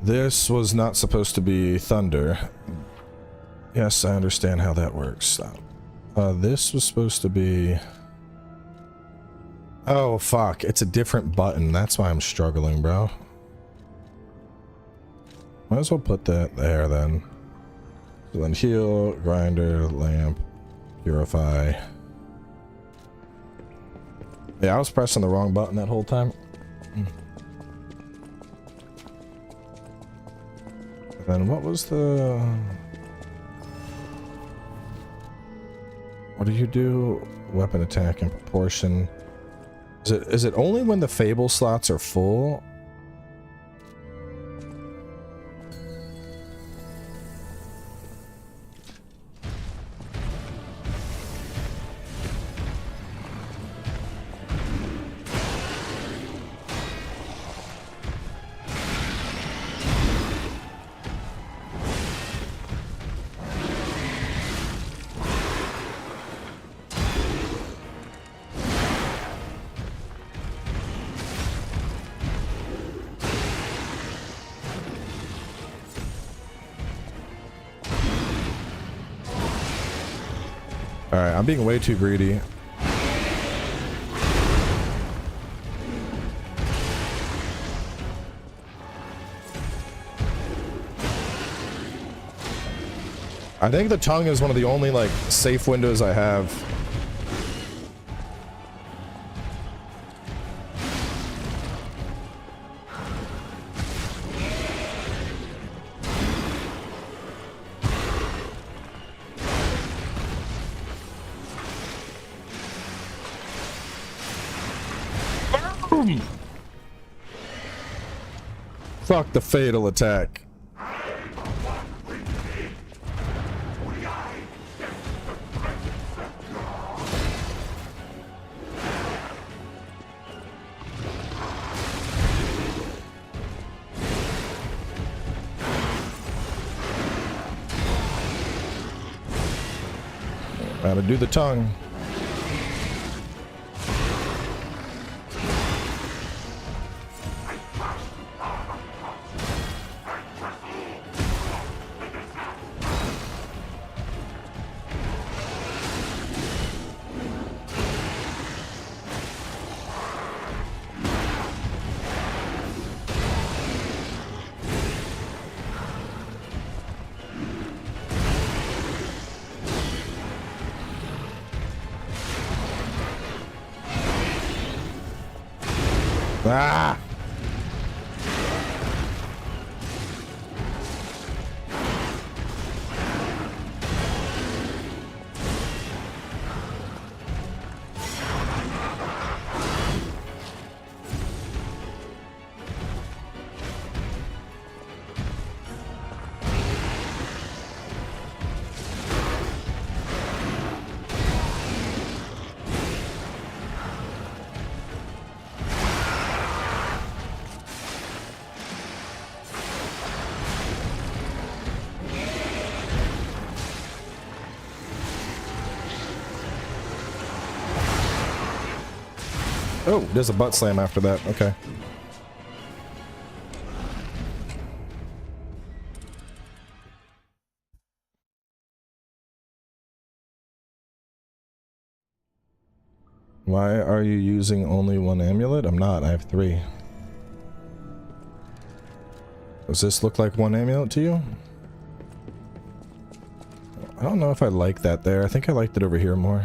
This was not supposed to be thunder. Yes, I understand how that works. This was supposed to be... Oh, fuck. It's a different button. That's why I'm struggling, bro. Might as well put that there, then. So then heal, grinder, lamp, purify. Yeah, I was pressing the wrong button that whole time. And then what was the... What do you do? Weapon attack in proportion. Is it only when the fable slots are full? Alright, I'm being way too greedy. I think the tongue is one of the only, like, safe windows I have. Fuck the fatal attack. Gotta do the tongue. Ah! Oh, there's a butt slam after that. Okay. Why are you using only one amulet? I'm not. I have 3. Does this look like one amulet to you? I don't know if I like that there. I think I liked it over here more.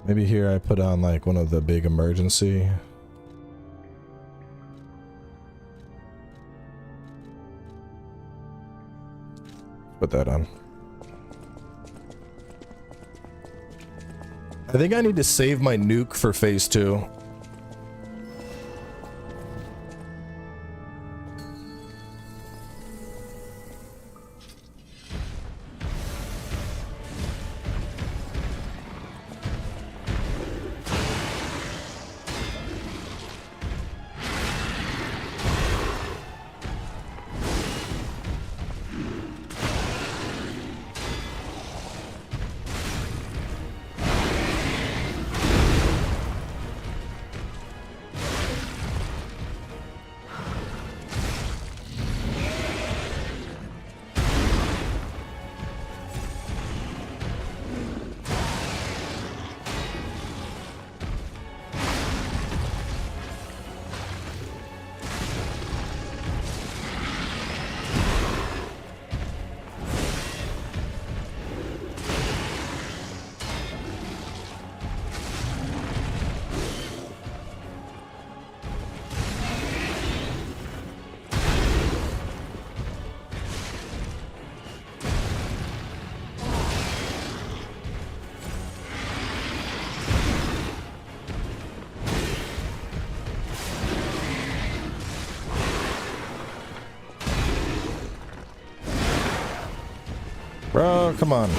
Maybe here I put on like one of the big emergency. Put that on. I think I need to save my nuke for phase 2. Bro, come on.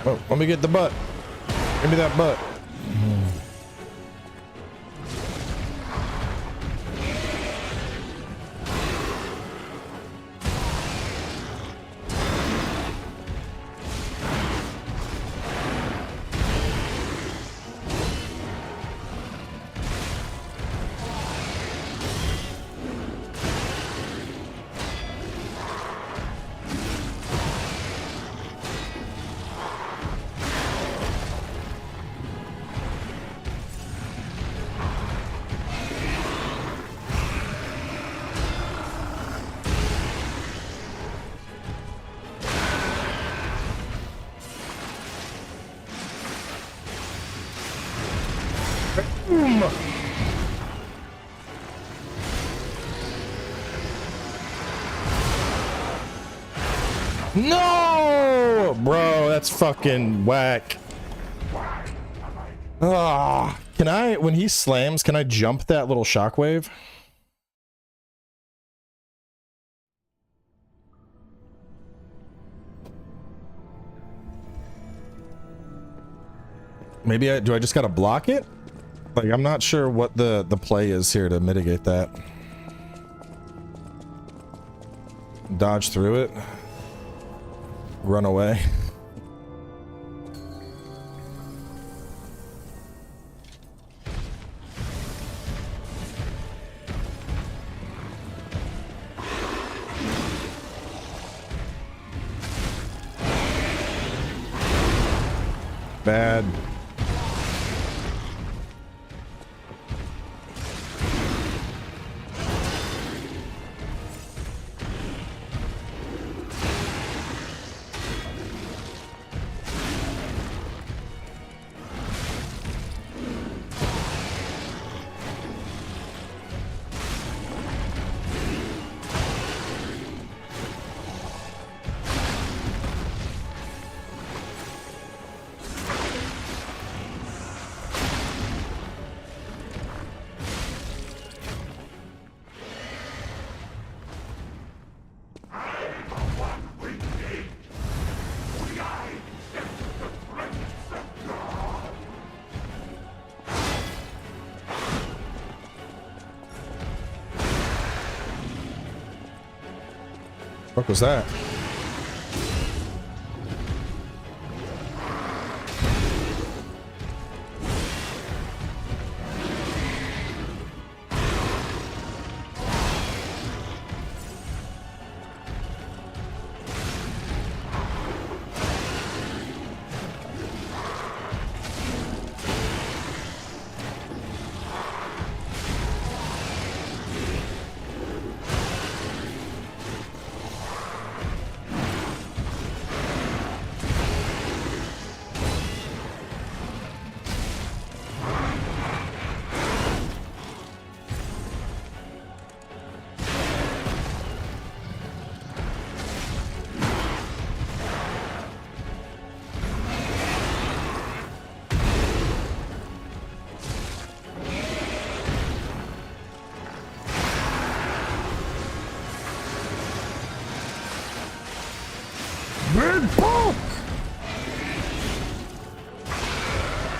Oh, let me get the butt. Give me that butt. No! Bro, that's fucking whack. Ah, can I, when he slams, can I jump that little shockwave? Maybe do I just gotta block it? Like, I'm not sure what the play is here to mitigate that. Dodge through it. Run away. Bad. What was that?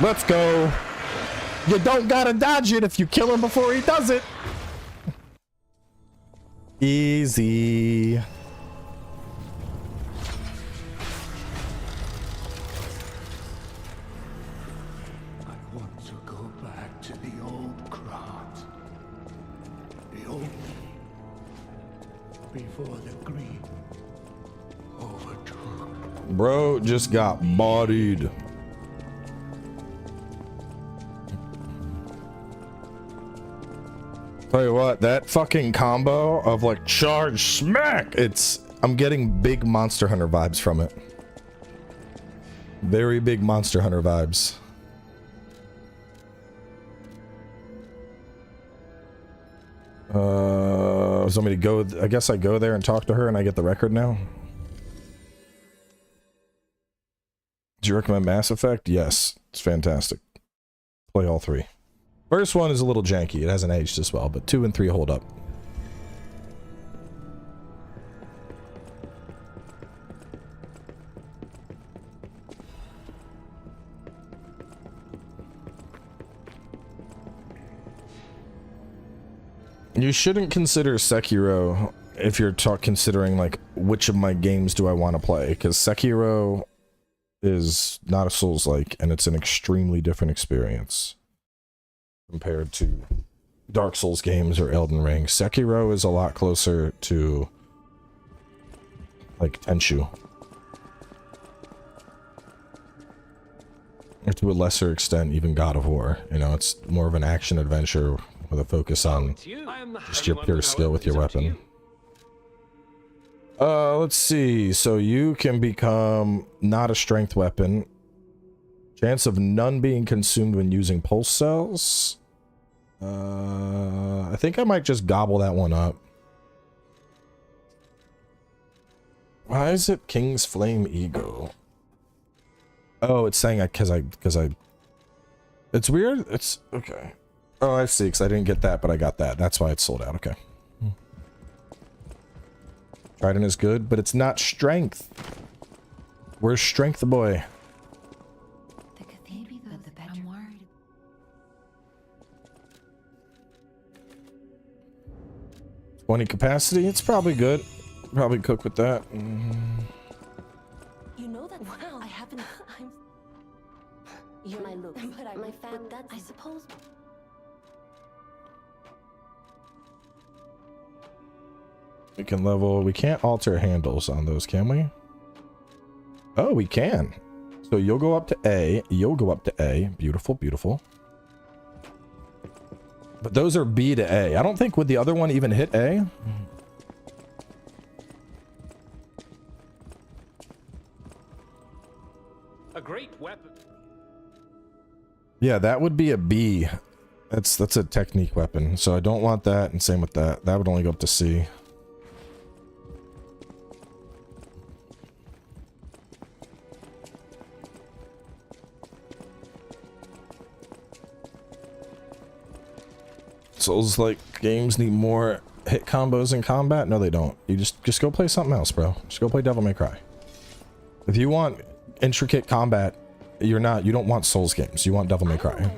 Let's go. You don't gotta dodge it if you kill him before he does it. Easy. I want to go back to the old Krat. The old before the greed overtook. Bro just got bodied. Tell you what, that fucking combo of like charge smack, I'm getting big Monster Hunter vibes from it. Very big Monster Hunter vibes. Want me to go? I guess I go there and talk to her and I get the record now. Do you recommend Mass Effect? Yes, it's fantastic. Play all three. First one is a little janky. It hasn't aged as well, but 2 and 3 hold up. You shouldn't consider Sekiro if you're considering like which of my games do I want to play, because Sekiro is not a Souls-like and it's an extremely different experience compared to Dark Souls games or Elden Ring. Sekiro is a lot closer to like Tenchu, or to a lesser extent even God of War. You know, it's more of an action adventure with a focus on just your pure skill with your weapon. Let's see. So you can become not a strength weapon. Chance of none being consumed when using pulse cells. I think I might just gobble that one up. Why is it King's Flame Ego? Oh, it's saying because I it's weird. It's okay. Oh, I see, because I didn't get that, but I got that. That's why it's sold out. Okay. Trident is good, but it's not strength. Where's strength, boy? The cathedral, the better. I'm worried. $20 capacity. It's probably good. Probably cook with that. You know that? Wow, I haven't. I'm. You're my looks, but my family. I suppose. We can level. We can't alter handles on those, can we? Oh, we can. So you'll go up to A. You'll go up to A. Beautiful, beautiful. But those are B to A. I don't think would the other one even hit A. A great weapon. Yeah, that would be a B. That's a technique weapon. So I don't want that, and same with that. That would only go up to C. Souls like games need more hit combos in combat? No, they don't. You just go play something else, bro. Just go play Devil May Cry. If you want intricate combat, you don't want Souls games. You want Devil May Cry.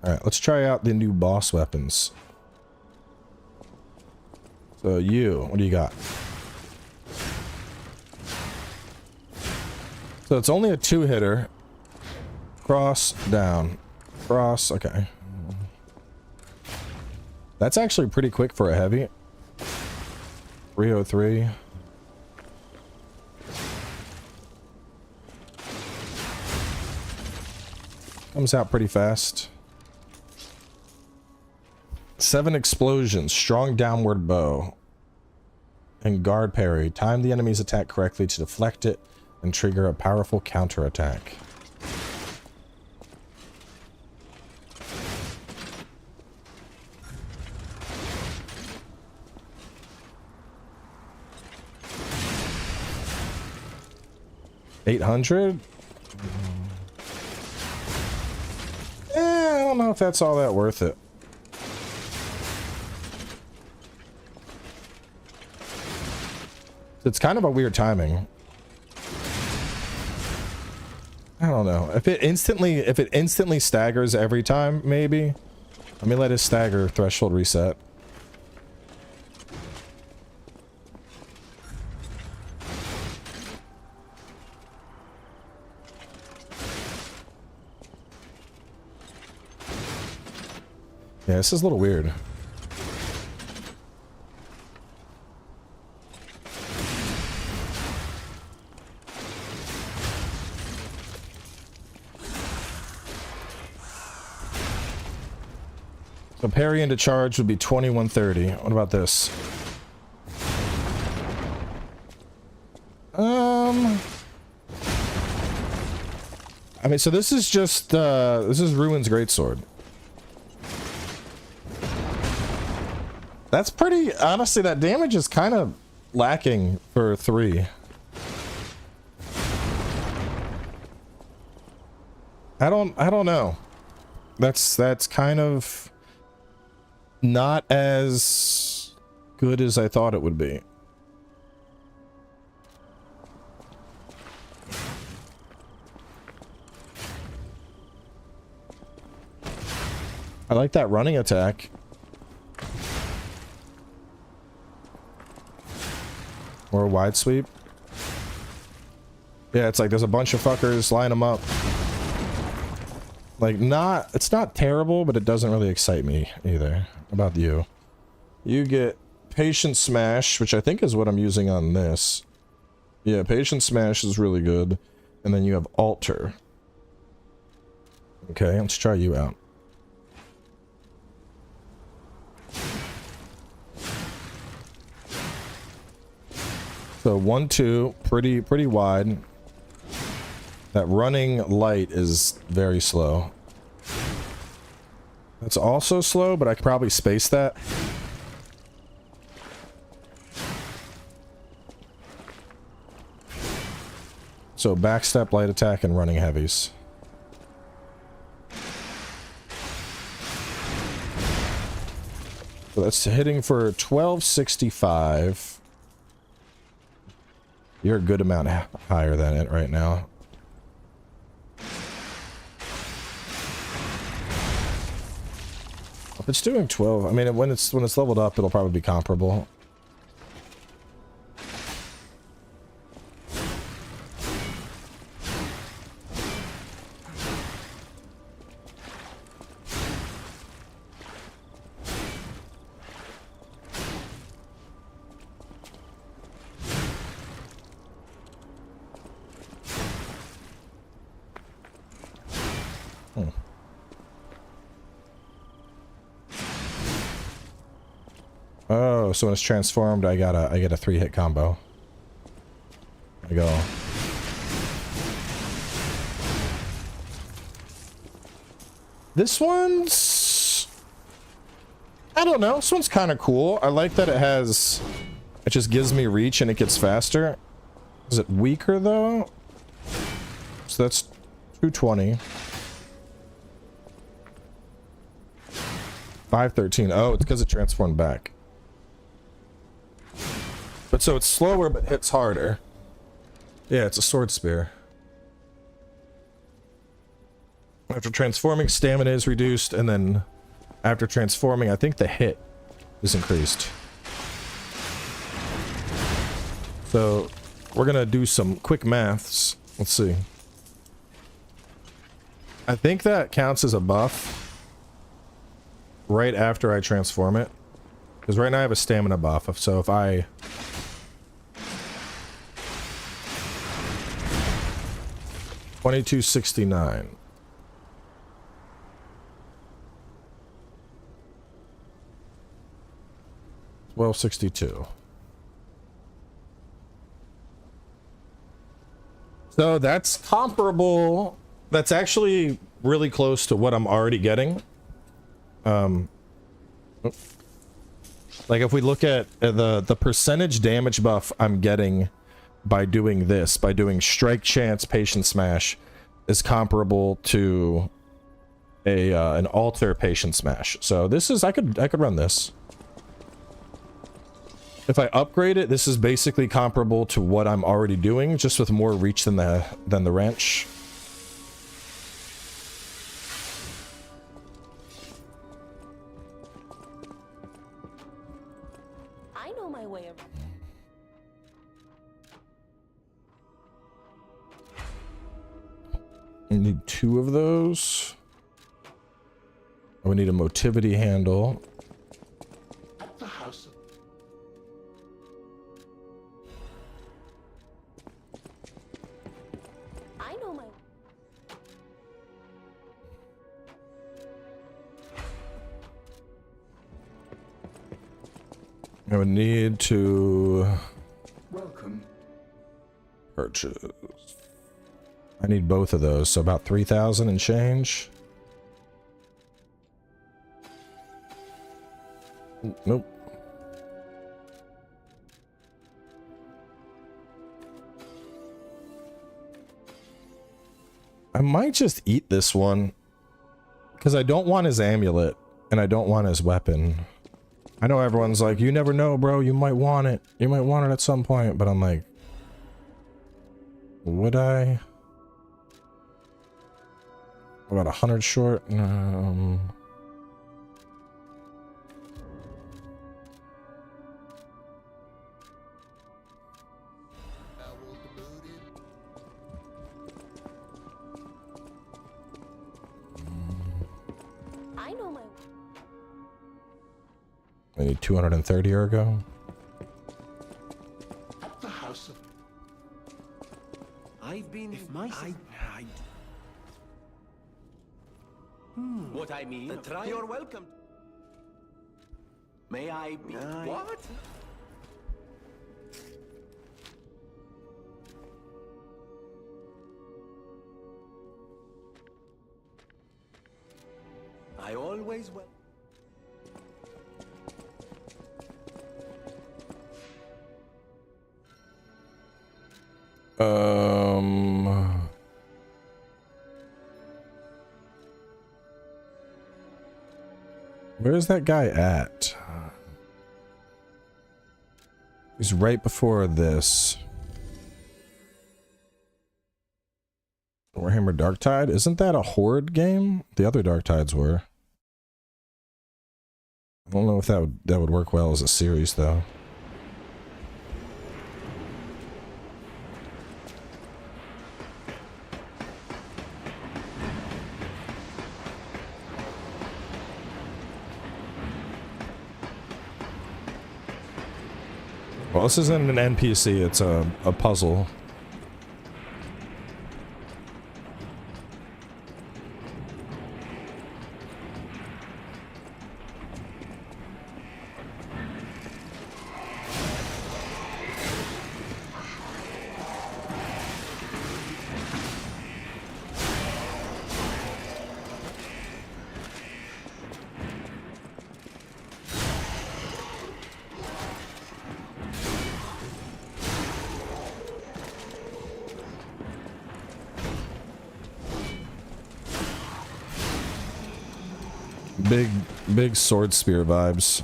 Alright, let's try out the new boss weapons. So what do you got? So it's only a 2-hitter. Cross, down. Cross, okay. That's actually pretty quick for a heavy. 303. Comes out pretty fast. 7 explosions, strong downward bow, and guard parry. Time the enemy's attack correctly to deflect it and trigger a powerful counterattack. $800? I don't know if that's all that worth it. It's kind of a weird timing. I don't know. If it instantly staggers every time, maybe. Let me let his stagger threshold reset. Yeah, this is a little weird. So parry into charge would be 2130. What about this? I mean, so this is just this is Ruin's greatsword. That's pretty, honestly, that damage is kind of lacking for 3. I don't know. That's kind of not as good as I thought it would be. I like that running attack. Or a wide sweep. Yeah, it's like there's a bunch of fuckers, line them up. Like, it's not terrible, but it doesn't really excite me either. About you. You get Patient Smash, which I think is what I'm using on this. Yeah, Patient Smash is really good. And then you have Alter. Okay, let's try you out. So 1-2, pretty wide. That running light is very slow. That's also slow, but I could probably space that. So backstep, light attack, and running heavies. So that's hitting for 1265. You're a good amount higher than it right now. If it's doing 12, I mean, when it's leveled up, it'll probably be comparable. Oh, so when it's transformed, I get a 3-hit combo. There we go. This one's... I don't know. This one's kind of cool. I like that it has... It just gives me reach and it gets faster. Is it weaker, though? So that's 220. 513. Oh, it's because it transformed back. But so it's slower, but hits harder. Yeah, it's a sword spear. After transforming, stamina is reduced, and then after transforming, I think the hit is increased. So we're gonna do some quick maths. Let's see. I think that counts as a buff right after I transform it. Because right now I have a stamina buff, so if I... $22.69. $12.62. So that's comparable. That's actually really close to what I'm already getting. Like if we look at the percentage damage buff I'm getting by doing this, by doing strike chance, patient smash, is comparable to a an alter patient smash. So this is I could run this. If I upgrade it, this is basically comparable to what I'm already doing, just with more reach than the wrench. I know my way around. I need 2 of those. I would need a motivity handle. At the house. I know my. I would need to Welcome. purchase. I need both of those, so about 3,000 and change. Nope. I might just eat this one because I don't want his amulet and I don't want his weapon. I know everyone's like, you never know, bro, you might want it. You might want it at some point, but I'm like, would I? About 100 short. I know my. I need 230 ergo. At the house of. I've been. If my What I mean? You're welcome. May I be? What? I always will. Where's that guy at? He's right before this. Warhammer Darktide? Isn't that a Horde game? The other Darktides were. I don't know if that would work well as a series though. Well, this isn't an NPC, it's a puzzle. Big sword spear vibes.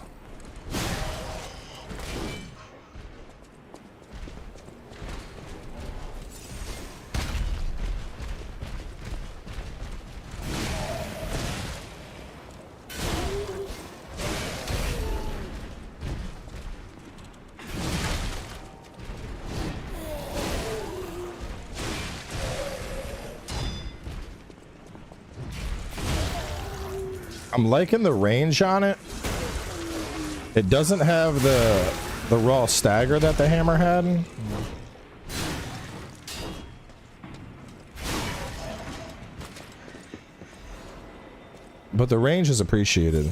I'm liking the range on it. It doesn't have the raw stagger that the hammer had. But the range is appreciated.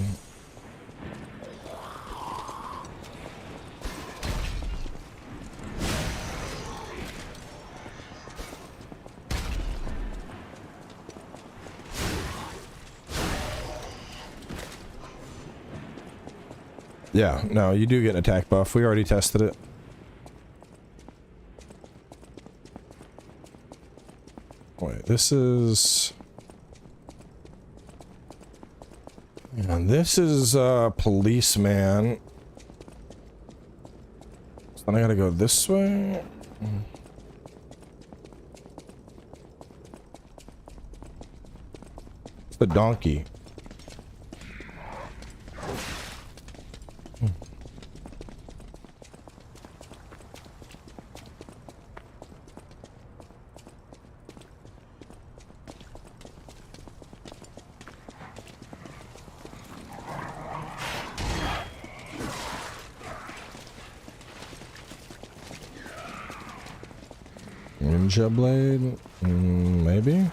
Yeah, no, you do get an attack buff. We already tested it. Wait, this is... And this is policeman. So then I gotta go this way. It's the donkey. Ninja blade? Maybe?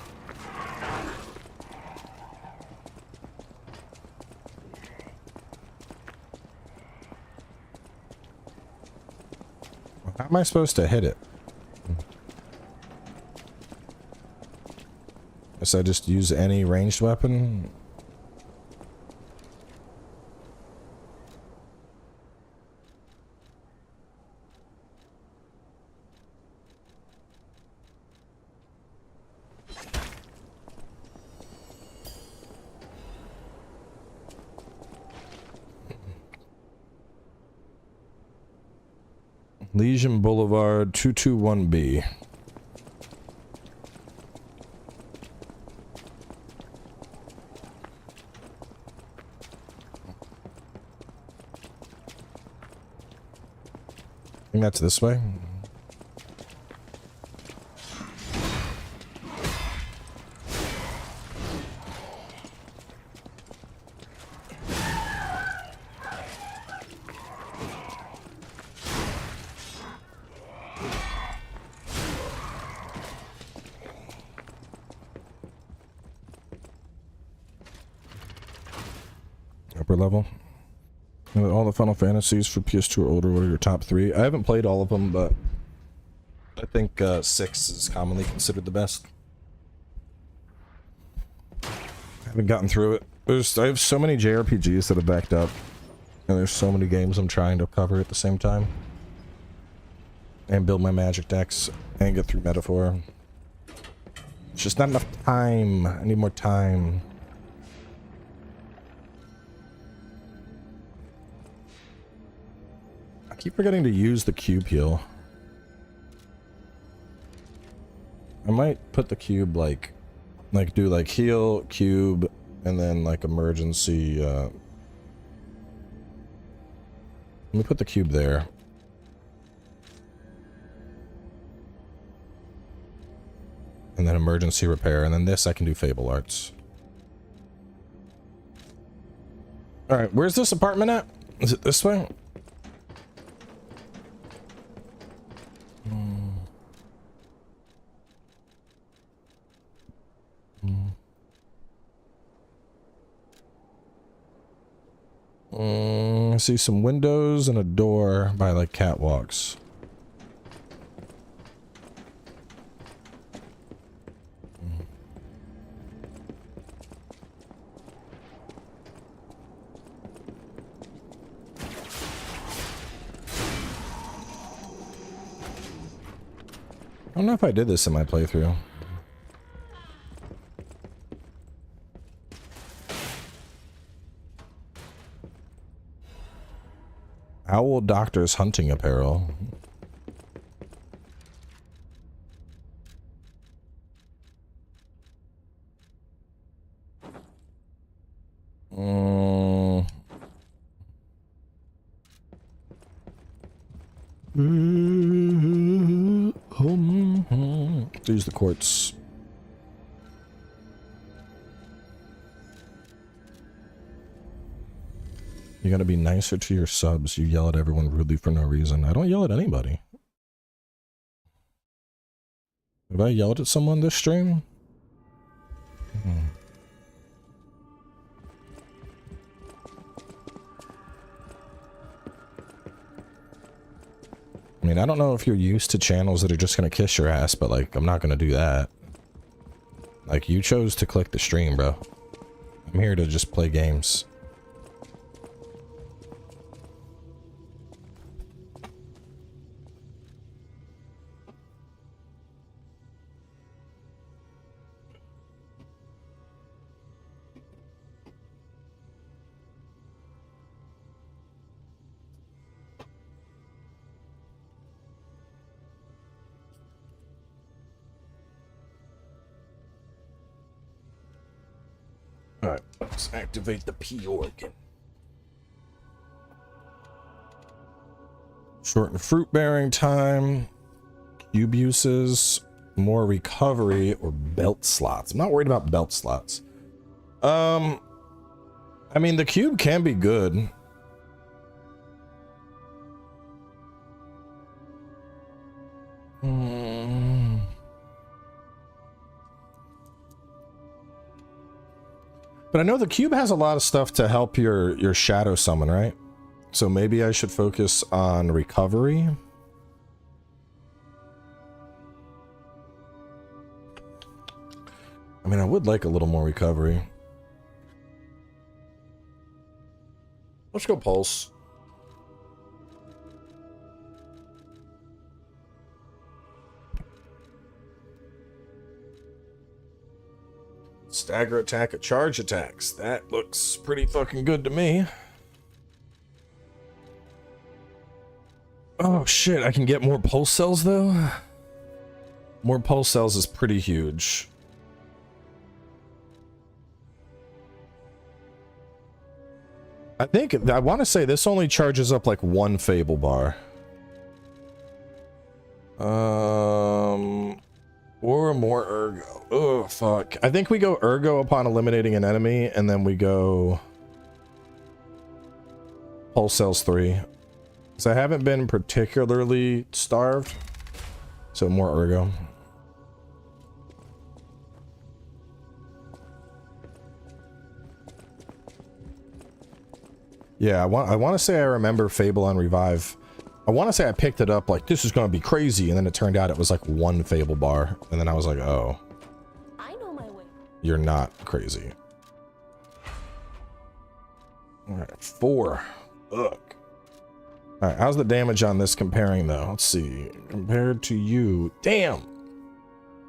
How am I supposed to hit it? Guess I just use any ranged weapon? Legion Boulevard 221B. I think that's this way. Level. All the Final Fantasies for PS2 or older, what are your top 3? I haven't played all of them, but I think 6 is commonly considered the best. haven't gotten through it. I have so many JRPGs that have backed up, and there's so many games I'm trying to cover at the same time, and build my magic decks and get through Metaphor. It's just not enough time. I need more time. I keep forgetting to use the cube heal. I might put the cube like do like heal, cube, and then like emergency. Let me put the cube there. And then emergency repair, and then this I can do Fable Arts. Alright, where's this apartment at? Is it this way? I see some windows and a door by like catwalks. I don't know if I did this in my playthrough. Owl Doctor's hunting apparel. Use the quartz. You gotta be nicer to your subs. You yell at everyone rudely for no reason. I don't yell at anybody. Have I yelled at someone this stream? I mean, I don't know if you're used to channels that are just gonna kiss your ass, but like, I'm not gonna do that. Like, you chose to click the stream, bro. I'm here to just play games. Alright, let's activate the P organ. Shorten fruit bearing time, cube uses, more recovery, or belt slots. I'm not worried about belt slots. I mean, the cube can be good. But I know the cube has a lot of stuff to help your shadow summon, right? So maybe I should focus on recovery. I mean, I would like a little more recovery. Let's go pulse. Stagger attack at charge attacks. That looks pretty fucking good to me. Oh shit, I can get more pulse cells though? More pulse cells is pretty huge. I want to say this only charges up like one Fable bar. Or more Ergo. Oh, fuck. I think we go Ergo upon eliminating an enemy, and then we go Pulse Cells 3. So I haven't been particularly starved. So more Ergo. Yeah, I want to say I remember Fable on Revive. I want to say I picked it up like, this is going to be crazy, and then it turned out it was like one Fable bar, and then I was like, oh. I know my way. You're not crazy. All right, 4. Ugh. All right, how's the damage on this comparing though? Let's see. Compared to you, damn.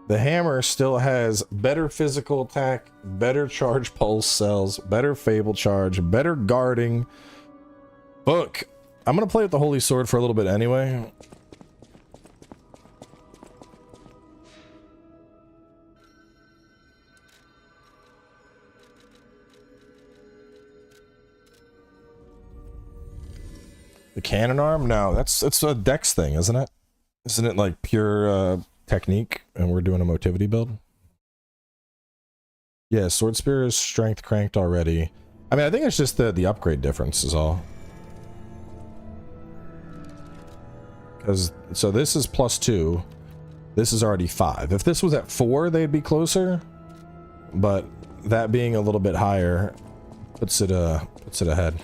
The hammer still has better physical attack, better charge pulse cells, better fable charge, better guarding. Look, I'm gonna play with the holy sword for a little bit anyway. The cannon arm? No, it's a dex thing, isn't it? Isn't it like pure technique and we're doing a motivity build? Yeah, sword spear is strength cranked already. I mean, I think it's just the upgrade difference is all. Because, so this is +2. This is already 5. If this was at 4, they'd be closer. But that being a little bit higher puts it ahead.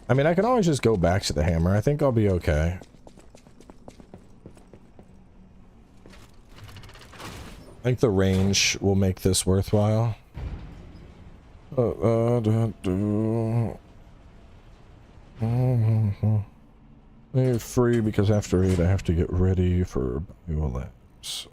I mean, I can always just go back to the hammer. I think I'll be okay. I think the range will make this worthwhile. Maybe free because after 8 I have to get ready for violence.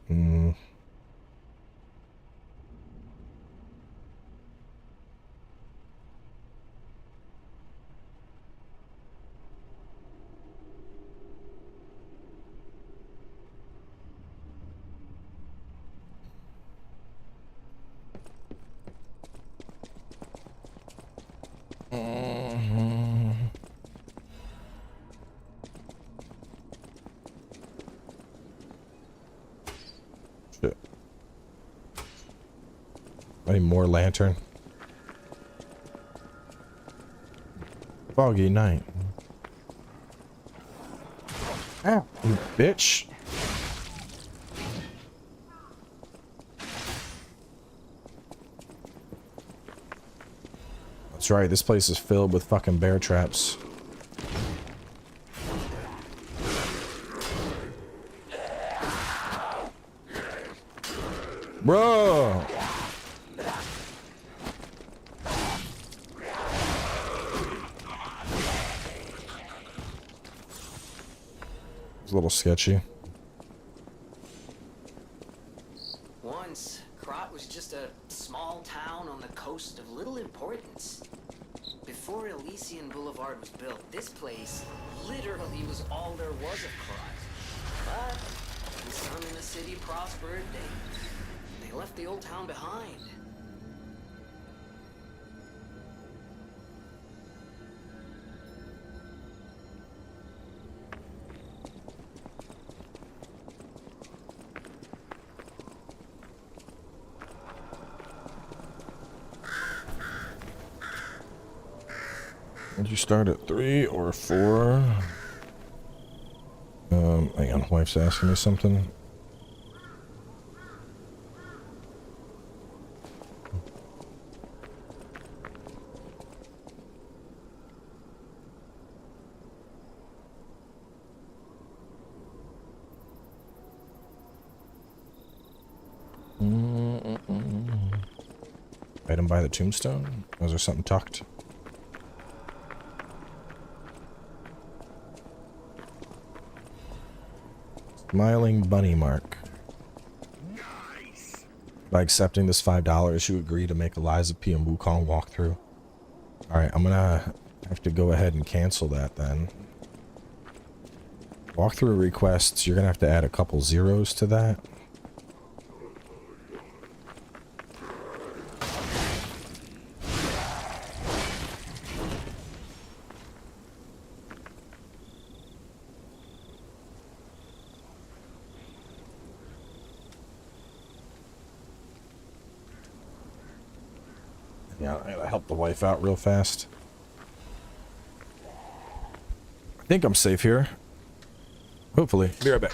Shit. I need more lantern. Foggy night. Ow, you bitch. That's right, this place is filled with fucking bear traps. Bro! It's a little sketchy. Once, Krat was just a small town on the coast of little importance. Before Elysian Boulevard was built, this place literally was all there was of Krat. But when some in the city prospered, they left the old town behind. Did you start at 3 or 4? Hang on, wife's asking me something. Item by the tombstone? Was there something tucked? Smiling bunny mark. Nice. By accepting this $5, you agree to make Eliza P. and Wukong walkthrough. Alright, I'm gonna have to go ahead and cancel that then. Walkthrough requests, you're gonna have to add a couple zeros to that. Yeah, I gotta help the wife out real fast. I think I'm safe here. Hopefully. Be right back.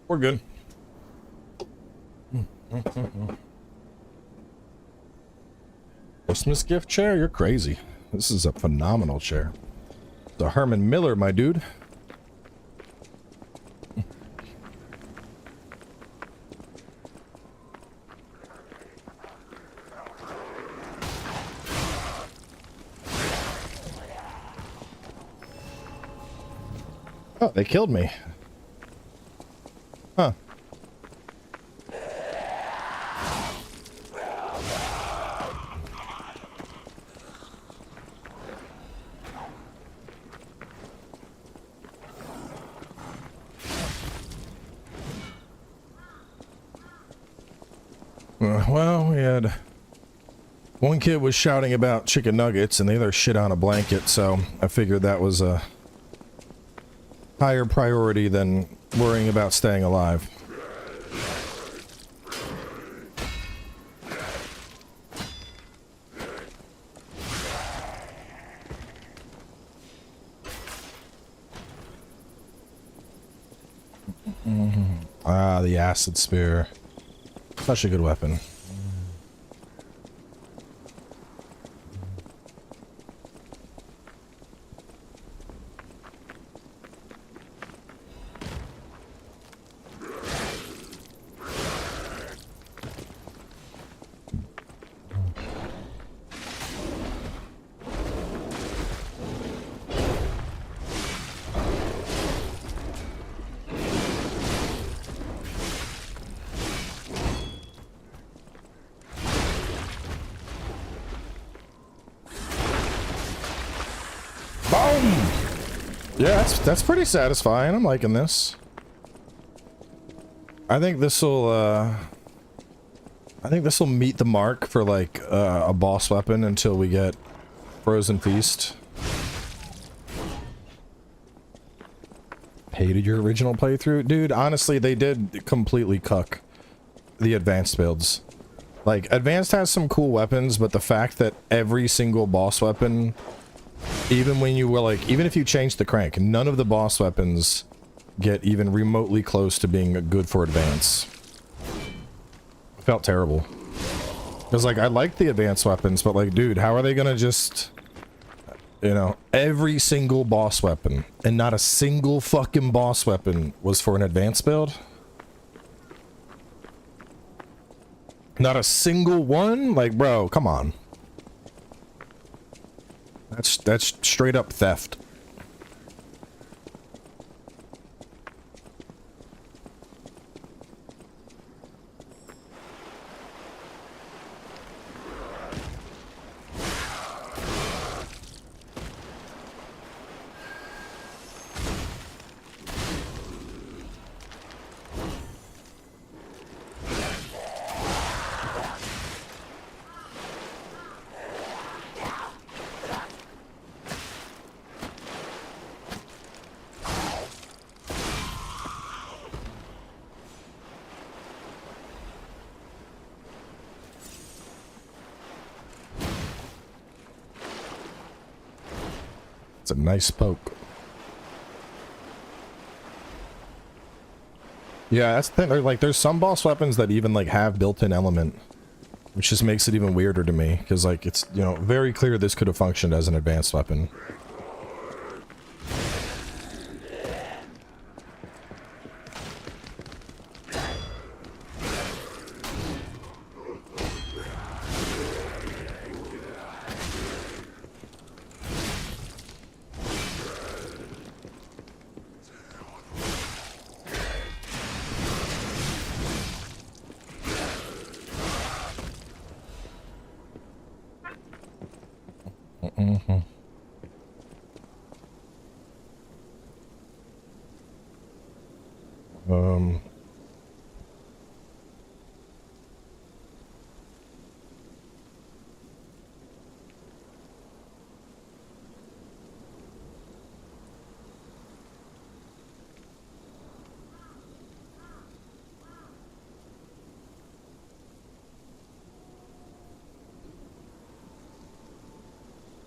We're good. Christmas gift chair? You're crazy. This is a phenomenal chair. It's a Herman Miller, my dude. Oh, they killed me. Huh. Well, we had one kid was shouting about chicken nuggets and the other shit on a blanket, so I figured that was a higher priority than worrying about staying alive. Ah, the acid spear. Such a good weapon. Yeah, that's pretty satisfying. I'm liking this. I think this will meet the mark for like a boss weapon until we get Frozen Feast. Hated your original playthrough, dude. Honestly, they did completely cuck the advanced builds. Like, advanced has some cool weapons, but the fact that every single boss weapon, even when you were like, even if you change the crank, none of the boss weapons get even remotely close to being good for advance. Felt terrible. Because like, I like the advanced weapons, but like, dude, how are they gonna just, you know, every single boss weapon, and not a single fucking boss weapon was for an advanced build? Not a single one? Like, bro, come on. That's straight up theft. It's a nice poke. Yeah, that's the thing. Like, there's some boss weapons that even like have built-in element, which just makes it even weirder to me, because like, it's, you know, very clear this could have functioned as an advanced weapon.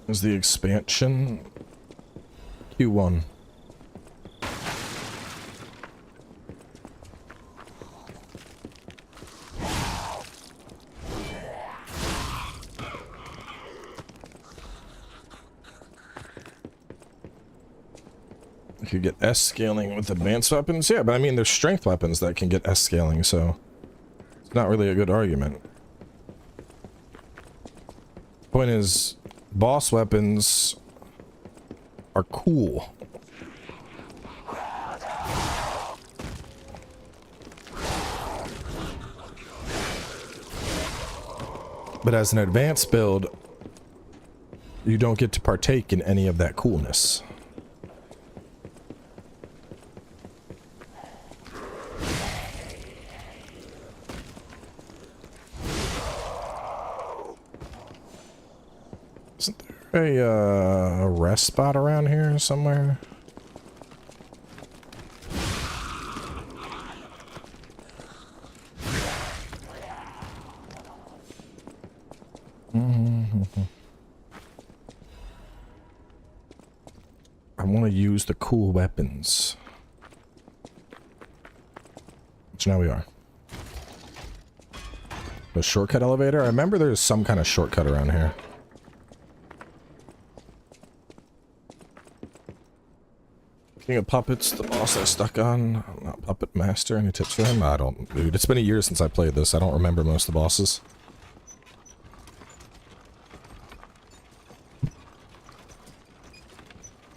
Is the expansion Q1? You could get S scaling with advanced weapons. Yeah, but I mean, there's strength weapons that can get S scaling, so it's not really a good argument. Point is, boss weapons are cool. But as an advanced build, you don't get to partake in any of that coolness. Isn't there a rest spot around here somewhere? I want to use the cool weapons. Which now we are. The shortcut elevator? I remember there's some kind of shortcut around here. King of Puppets, the boss I stuck on. I'm not Puppet Master. Any tips for him? I don't, dude. It's been a year since I played this. I don't remember most of the bosses.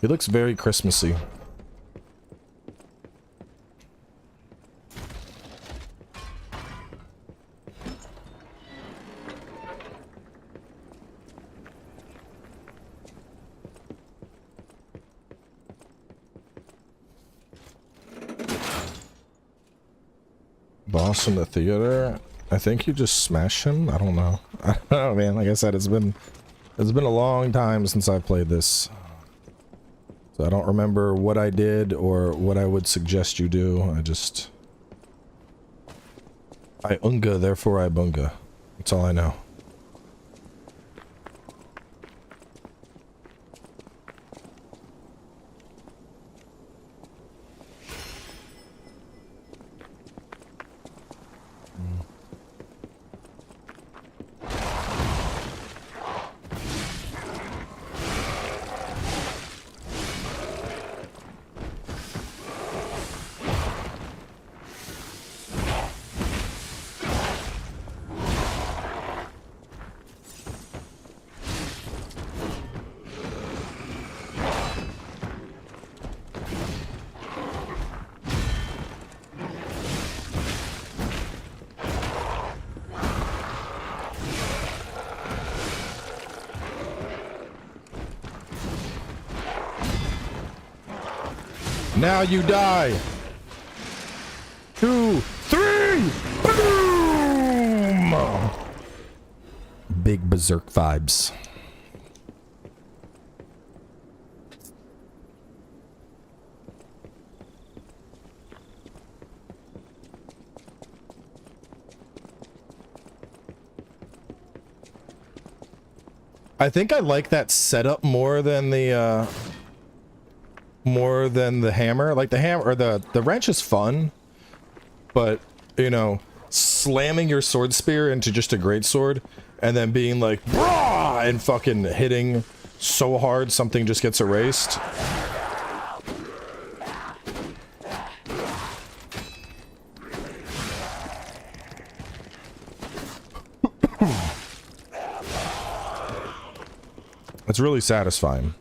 He looks very Christmassy. Boss in the theater. I think you just smash him. I don't know. I don't know, man. Like I said, it's been a long time since I played this. So I don't remember what I did or what I would suggest you do. I unga, therefore I bunga. That's all I know. Now you die. 2, 3, boom! Big berserk vibes. I think I like that setup more than the hammer. Like the hammer or the wrench is fun, but you know, slamming your sword spear into just a greatsword and then being like brah and fucking hitting so hard something just gets erased. It's really satisfying.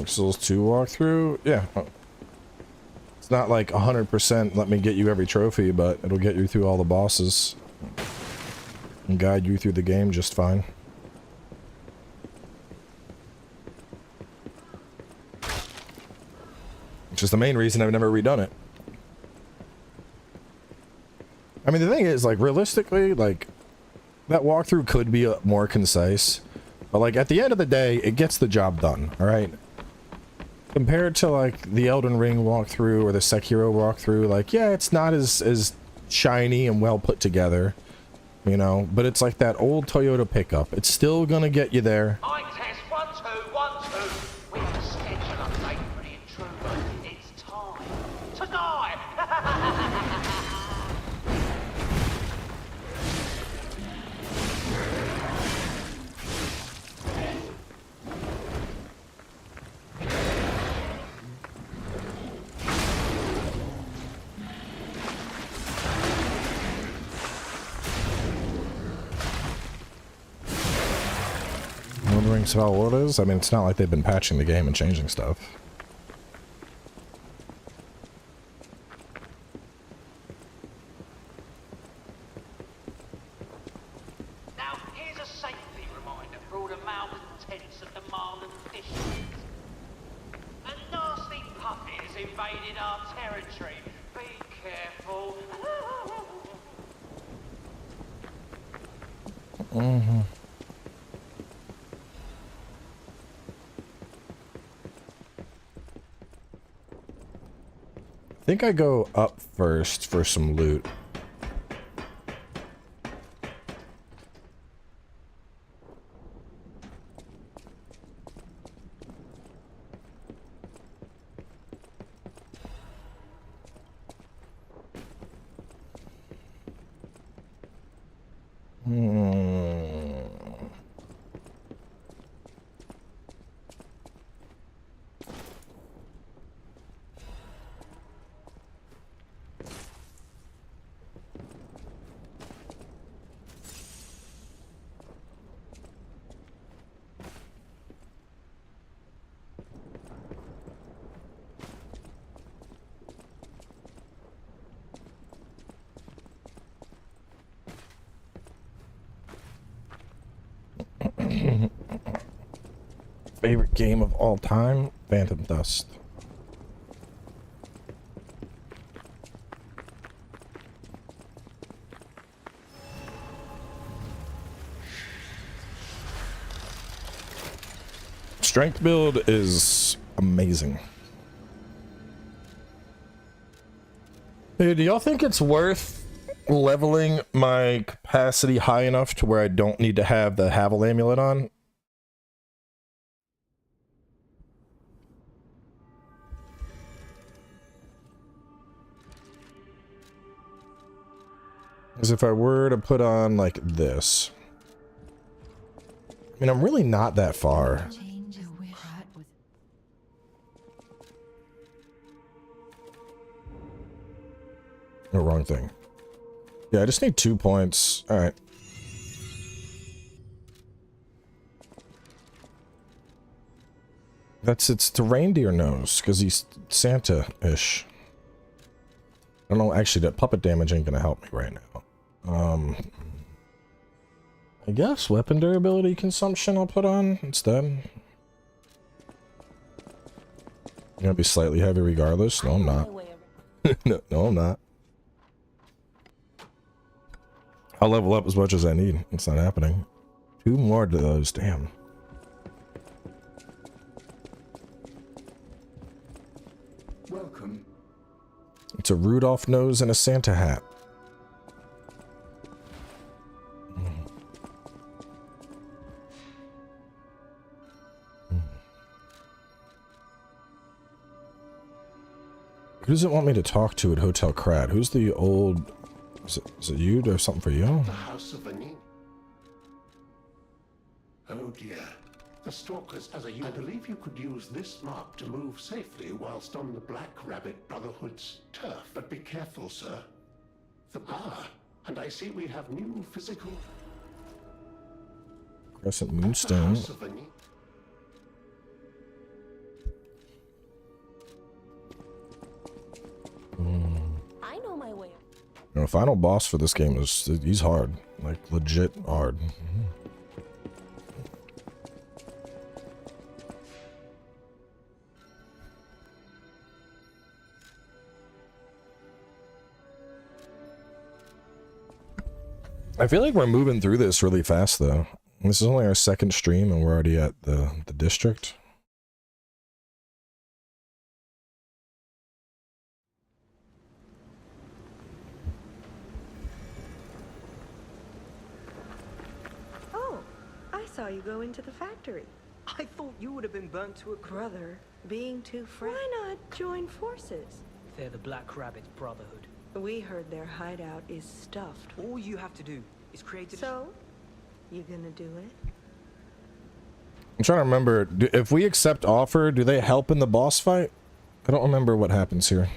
Souls 2 walkthrough? Yeah. It's not like 100% let me get you every trophy, but it'll get you through all the bosses and guide you through the game just fine. Which is the main reason I've never redone it. I mean, the thing is, like, realistically, like, that walkthrough could be more concise, But like at the end of the day, it gets the job done, all right? Compared to like the Elden Ring walkthrough or the Sekiro walkthrough, like yeah, it's not as shiny and well put together, you know, but it's like that old Toyota pickup. It's still gonna get you there. Mic test 1 2 1 2. We have a schedule update for the intruder. It's time to die. Wondering about what it is? I mean, it's not like they've been patching the game and changing stuff. Now, here's a safety reminder for all the malcontents of the Marlin Fisheries. A nasty puppy has invaded our territory. Be careful. Mm-hmm. I think I go up first for some loot. Favorite game of all time? Phantom Dust. Strength build is amazing. Hey, do y'all think it's worth leveling my capacity high enough to where I don't need to have the Havel amulet on? As if I were to put on like this. I mean, I'm really not that far. No, wrong thing. Yeah, I just need 2 points. All right. It's the reindeer nose because he's Santa-ish. I don't know. Actually, that puppet damage ain't gonna help me right now. I guess weapon durability consumption I'll put on instead. You're gonna be slightly heavy regardless. No, I'm not. No, I'm not. I'll level up as much as I need. It's not happening. 2 more to those. Damn. Welcome. It's a Rudolph nose and a Santa hat. Who does it want me to talk to at Hotel Krat? Who's the old... Is it you? Do I have something for you? The House of Venin. Oh dear. The stalkers as a I believe you could use this mark to move safely whilst on the Black Rabbit Brotherhood's turf. But be careful, sir. And I see we have new physical... Crescent Moonstone. House of Venin. I know my way. You know, final boss for this game is... He's hard. Like, legit hard. I feel like we're moving through this really fast, though. This is only our second stream and we're already at the district. Oh, I saw you go into the factory. I thought you would have been burnt to a brother. Being too frank. Why not join forces? They're the Black Rabbit Brotherhood. We heard their hideout is stuffed. All you have to do is create a... So, you gonna do it? I'm trying to remember, if we accept offer, do they help in the boss fight? I don't remember what happens here.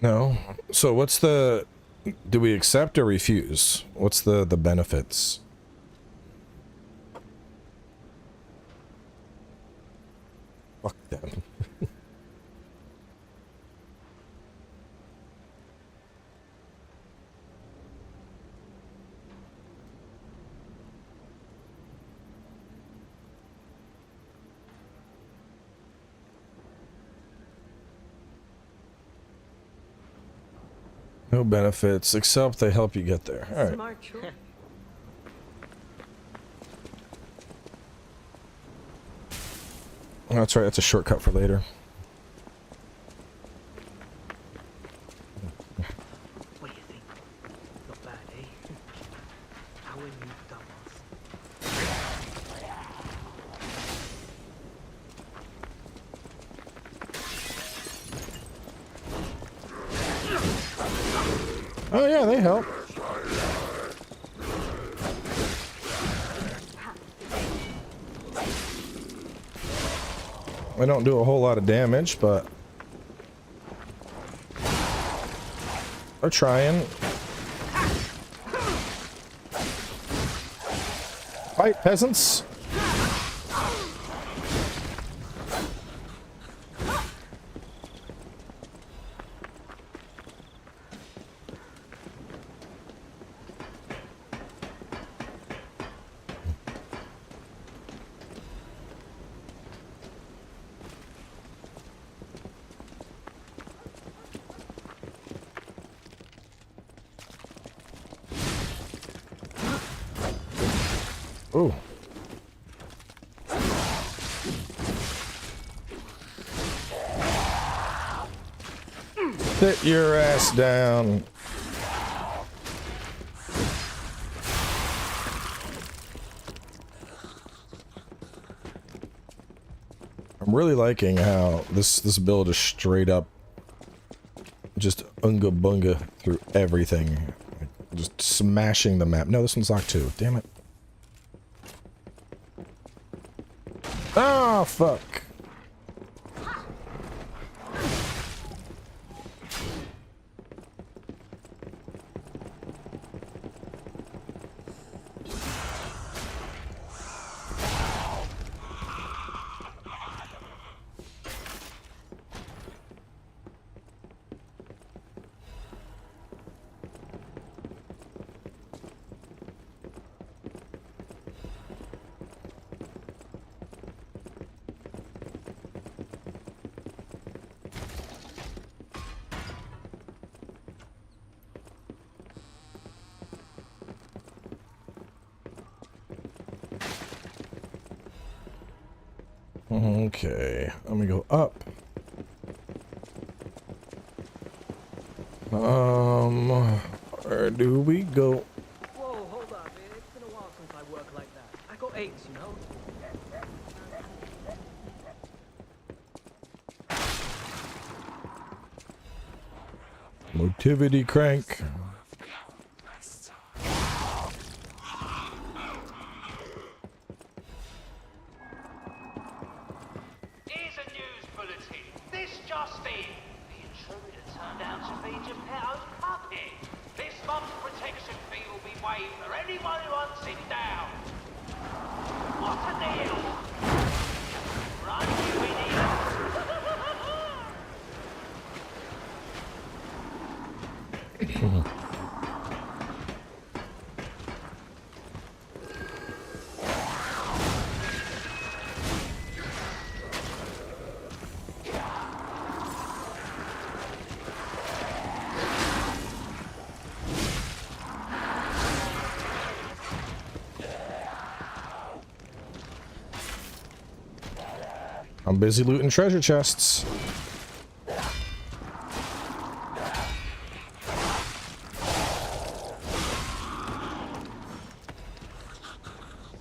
No. So what's the... Do we accept or refuse? What's the benefits? Fuck them. No benefits, except they help you get there. All right. Smart choice. Oh, that's right, that's a shortcut for later. What do you think? Not bad, eh? How will you done Oh yeah, they help. They don't do a whole lot of damage, but they're trying. Fight, peasants! Ooh. Sit your ass down. I'm really liking how this build is straight up just unga bunga through everything. Just smashing the map. No, this one's locked too. Damn it. Oh, fuck. Okay, let me go up. Where do we go? Whoa, hold up, man. It's been a while since I worked like that. I got aches, you know? Motivity crank. I'm busy looting treasure chests.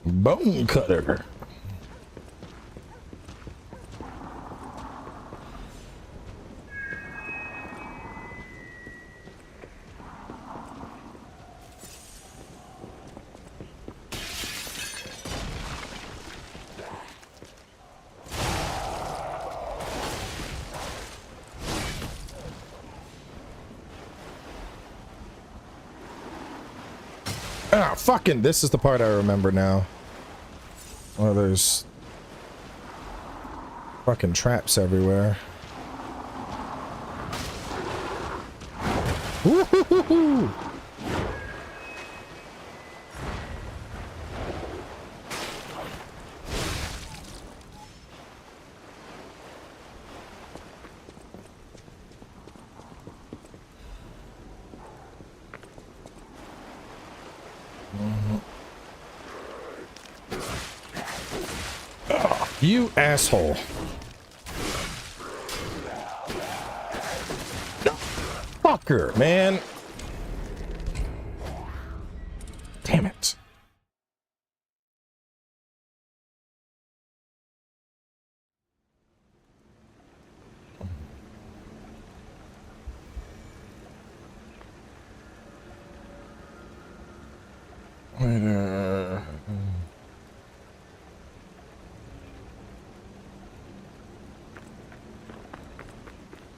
Bone cutter. Ah, fucking, this is the part I remember now. Oh, there's fucking traps everywhere. Woo-hoo-hoo-hoo! You asshole. Fucker, man. Damn it.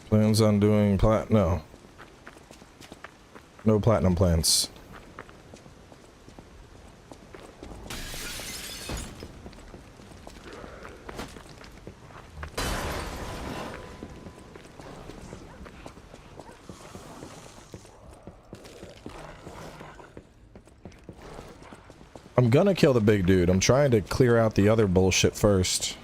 Plans on doing no platinum plans. I'm gonna kill the big dude. I'm trying to clear out the other bullshit first.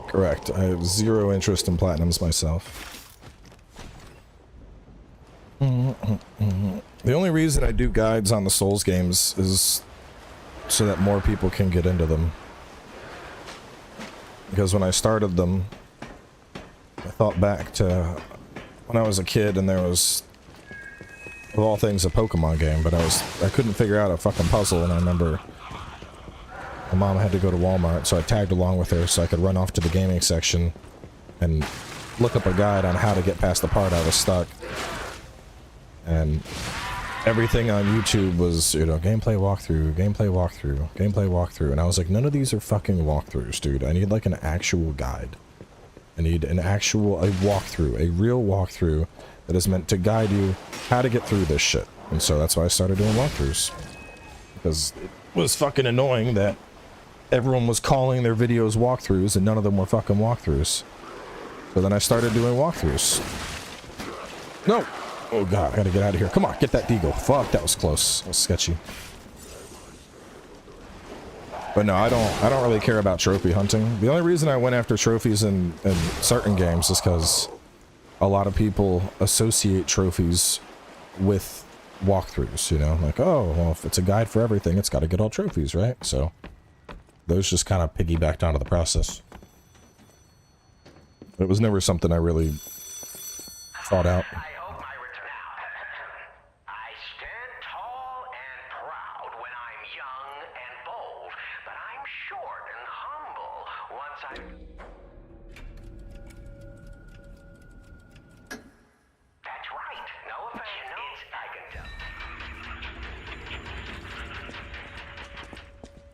Correct. I have zero interest in platinums myself. The only reason I do guides on the Souls games is so that more people can get into them. Because when I started them, I thought back to when I was a kid and there was, of all things, a Pokemon game, but I couldn't figure out a fucking puzzle, and I remember my mom had to go to Walmart, so I tagged along with her so I could run off to the gaming section and look up a guide on how to get past the part I was stuck. And everything on YouTube was, you know, gameplay walkthrough, gameplay walkthrough, gameplay walkthrough, and I was like, none of these are fucking walkthroughs, dude. I need like an actual guide. I need an actual, a walkthrough, a real walkthrough that is meant to guide you how to get through this shit. And so that's why I started doing walkthroughs. Because it was fucking annoying that everyone was calling their videos walkthroughs and none of them were fucking walkthroughs. So then I started doing walkthroughs. No! Oh god, I gotta get out of here. Come on, get that deagle. Fuck, that was close. That was sketchy. But no, I don't really care about trophy hunting. The only reason I went after trophies in certain games is because a lot of people associate trophies with walkthroughs, you know, like, oh, well, if it's a guide for everything, it's got to get all trophies, right? So those just kind of piggybacked onto the process. It was never something I really thought out. I hope my return. I stand tall and proud when I'm young and bold, but I'm short and humble once I'm... That's right. No offense. I can tell.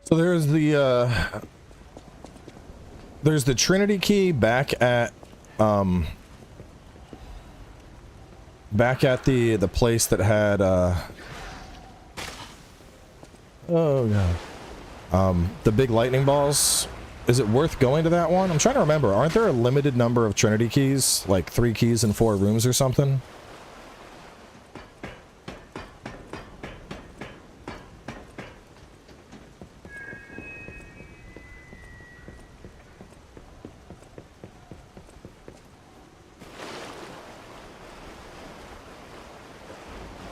So there's the Trinity key back at the place that had oh god, the big lightning balls. Is it worth going to that one? I'm trying to remember. Aren't there a limited number of Trinity keys, like 3 keys in 4 rooms or something?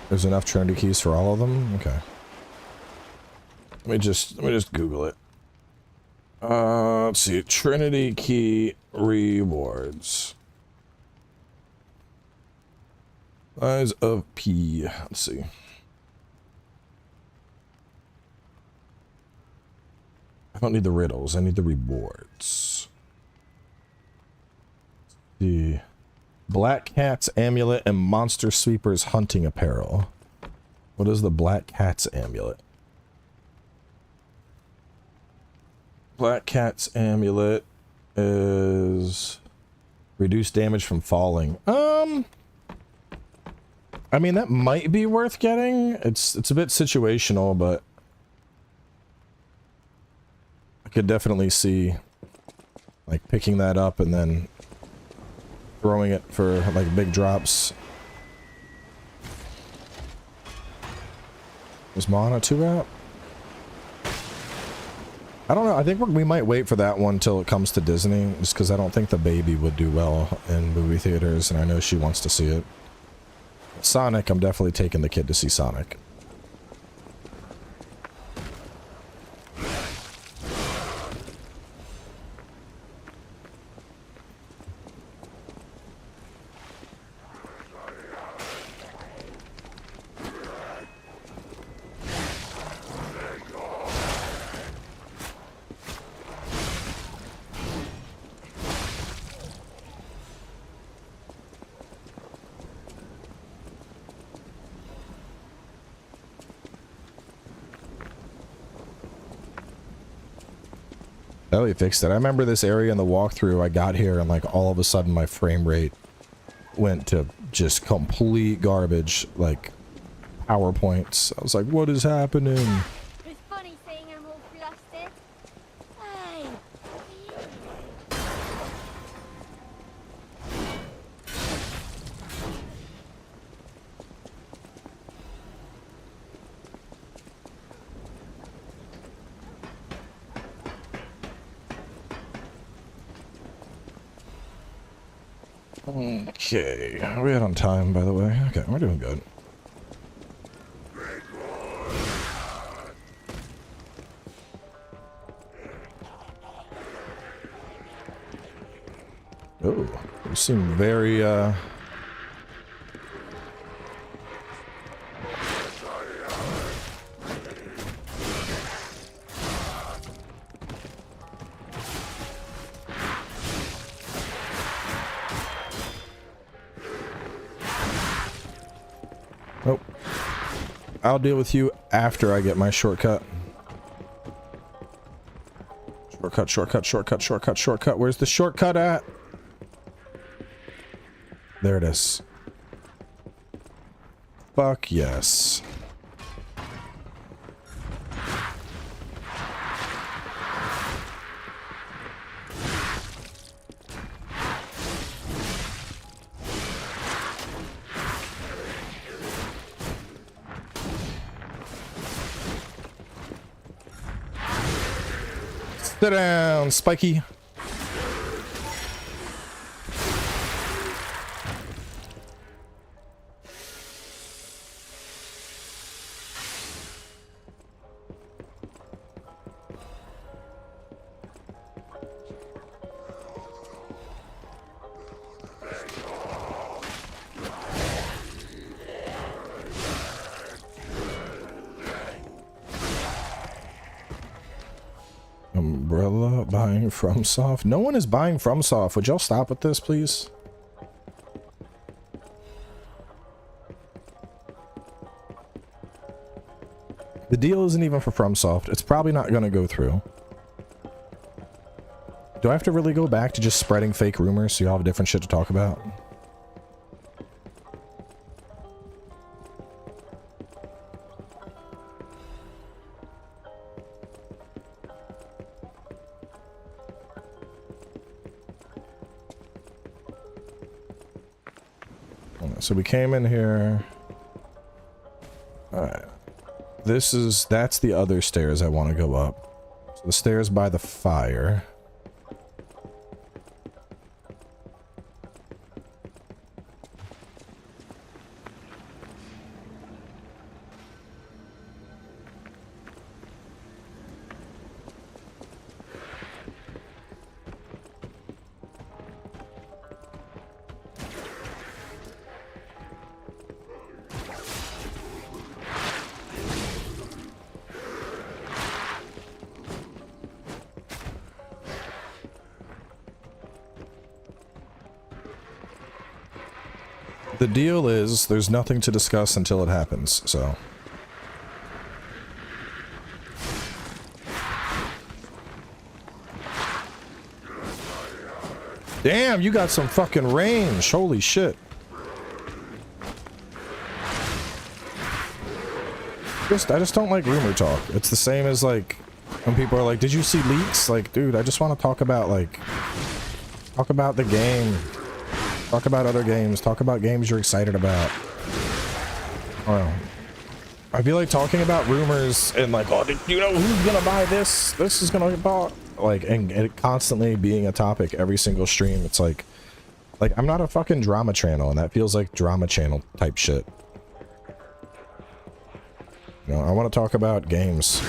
There's enough Trinity keys for all of them? Okay. Let me just Google it. Let's see. Trinity key rewards. Size of P. Let's see. I don't need the riddles. I need the rewards. The Black Cat's Amulet and Monster Sweeper's Hunting Apparel. What is the Black Cat's Amulet? Black Cat's Amulet is reduced damage from falling. I mean, that might be worth getting. It's a bit situational, but I could definitely see like picking that up and then throwing it for like big drops. Is Moana 2 out? I don't know. I think we might wait for that one till it comes to Disney, just because I don't think the baby would do well in movie theaters, and I know she wants to see it. Sonic, I'm definitely taking the kid to see Sonic. Oh, he fixed it. I remember this area in the walkthrough. I got here and like all of a sudden my frame rate went to just complete garbage, like PowerPoints. I was like, what is happening? It's funny seeing him all flustered. Hey. Okay, are we out on time, by the way? Okay, we're doing good. Oh, you seem very, Nope. I'll deal with you after I get my shortcut. Shortcut, shortcut, shortcut, shortcut, shortcut. Where's the shortcut at? There it is. Fuck yes. Sit down, Spiky. Umbrella buying FromSoft. No one is buying FromSoft. Would y'all stop with this, please? The deal isn't even for FromSoft. It's probably not going to go through. Do I have to really go back to just spreading fake rumors so y'all have different shit to talk about? So we came in here. Alright. That's the other stairs I want to go up. So the stairs by the fire. The deal is, there's nothing to discuss until it happens, so... Damn, you got some fucking range! Holy shit. I just don't like rumor talk. It's the same as, like, when people are like, did you see leaks? Like, dude, I just want to talk about, like... Talk about the game. Talk about other games. Talk about games you're excited about. Well, I feel like talking about rumors and like, oh, did you know who's gonna buy this? This is gonna get bought. Like, and it constantly being a topic every single stream. It's like I'm not a fucking drama channel, and that feels like drama channel type shit. You know, I want to talk about games.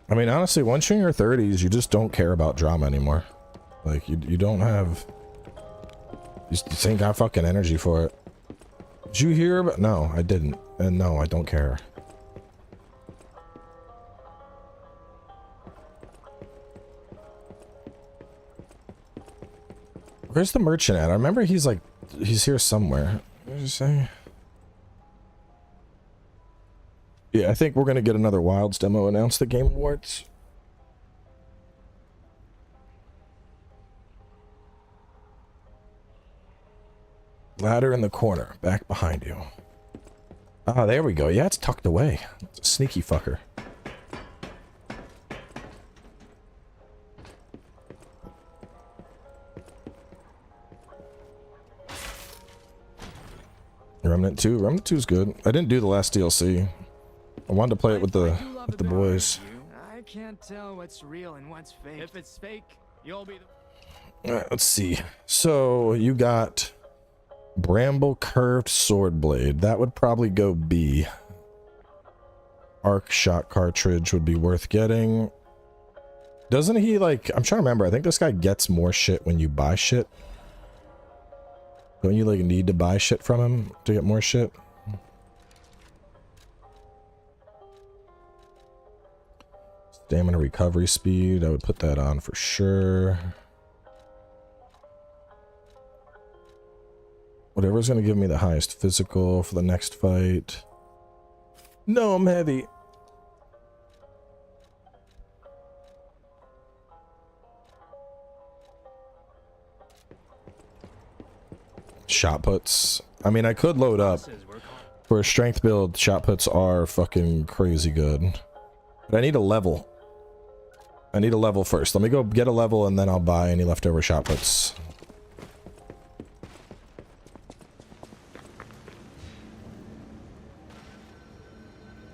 I mean, honestly, once you're in your 30s, you just don't care about drama anymore. Like, you don't have... You just ain't got fucking energy for it. Did you hear about... No, I didn't. And no, I don't care. Where's the merchant at? I remember he's like... He's here somewhere. What did you say? Yeah, I think we're gonna get another Wilds demo announced at Game Awards. Ladder in the corner, back behind you. Ah, there we go. Yeah, it's tucked away. It's a sneaky fucker. Remnant 2? Remnant 2 is good. I didn't do the last DLC. I wanted to play it with the boys. I can't tell what's real and what's fake. If it's fake, you'll be the... Alright, let's see. So, you got Bramble Curved Sword Blade. That would probably go B. Arc Shot Cartridge would be worth getting. Doesn't he, like... I'm trying to remember. I think this guy gets more shit when you buy shit. Don't you, like, need to buy shit from him to get more shit? Stamina recovery speed, I would put that on for sure. Whatever's gonna give me the highest physical for the next fight. No, I'm heavy. Shot puts. I mean, I could load up. For a strength build, shot puts are fucking crazy good. But I need a level. I need a level first. Let me go get a level and then I'll buy any leftover shot puts.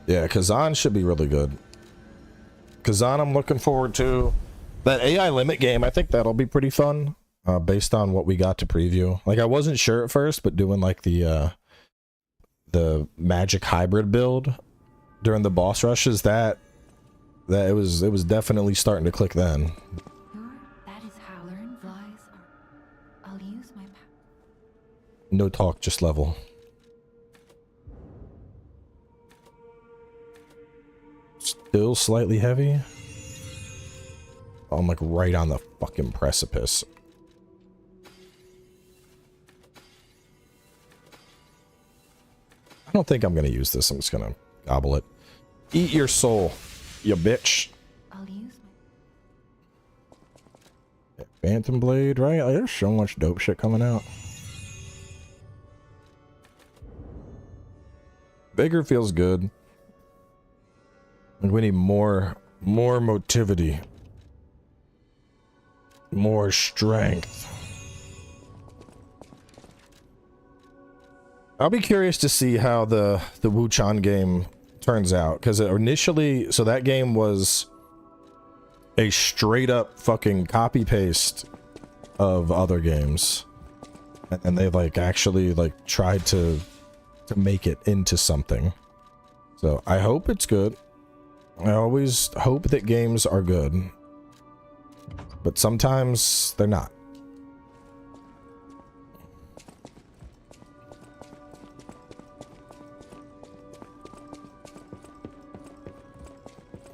Yeah, Kazan should be really good. Kazan I'm looking forward to. That AI limit game, I think that'll be pretty fun. Based on what we got to preview. Like, I wasn't sure at first, but doing like the the magic hybrid build during the boss rushes, that it was definitely starting to click then. That is how learn flies. I'll use my power. No talk, just level. Still slightly heavy. Oh, I'm like right on the fucking precipice. I don't think I'm gonna use this. I'm just gonna gobble it. Eat your soul, you bitch. I'll use my Phantom Blade, right? Like, there's so much dope shit coming out. Bigger feels good. Like we need more motivity. More strength. I'll be curious to see how the Wu-Chan game turns out, because initially, so that game was a straight up fucking copy paste of other games, and they like actually like tried to make it into something. So I hope it's good. I always hope that games are good, but sometimes they're not.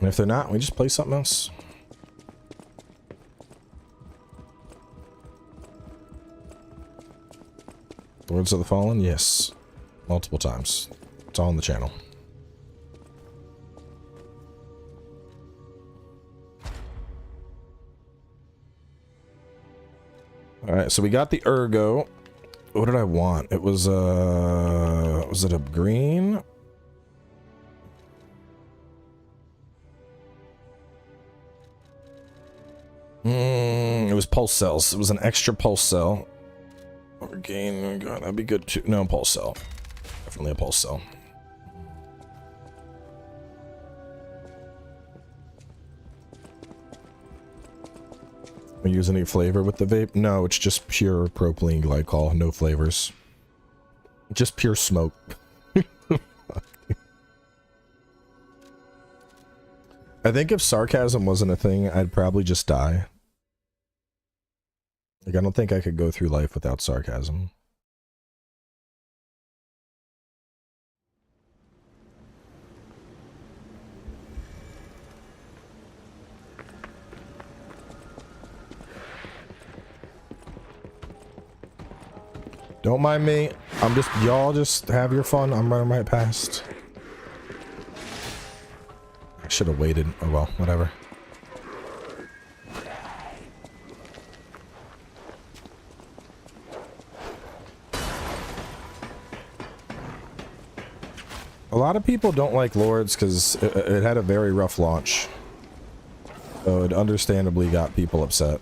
And if they're not, we just play something else. Lords of the Fallen? Yes. Multiple times. It's all on the channel. Alright, so we got the Ergo. What did I want? It was it a green? It was pulse cells. It was an extra pulse cell. Or gain, oh god, that'd be good too. No, pulse cell. Definitely a pulse cell. We use any flavor with the vape? No, it's just pure propylene glycol, no flavors. Just pure smoke. I think if sarcasm wasn't a thing, I'd probably just die. Like, I don't think I could go through life without sarcasm. Don't mind me. I'm just, y'all just have your fun. I'm running right past. I should have waited. Oh well, whatever. A lot of people don't like Lords because it had a very rough launch. So it understandably got people upset.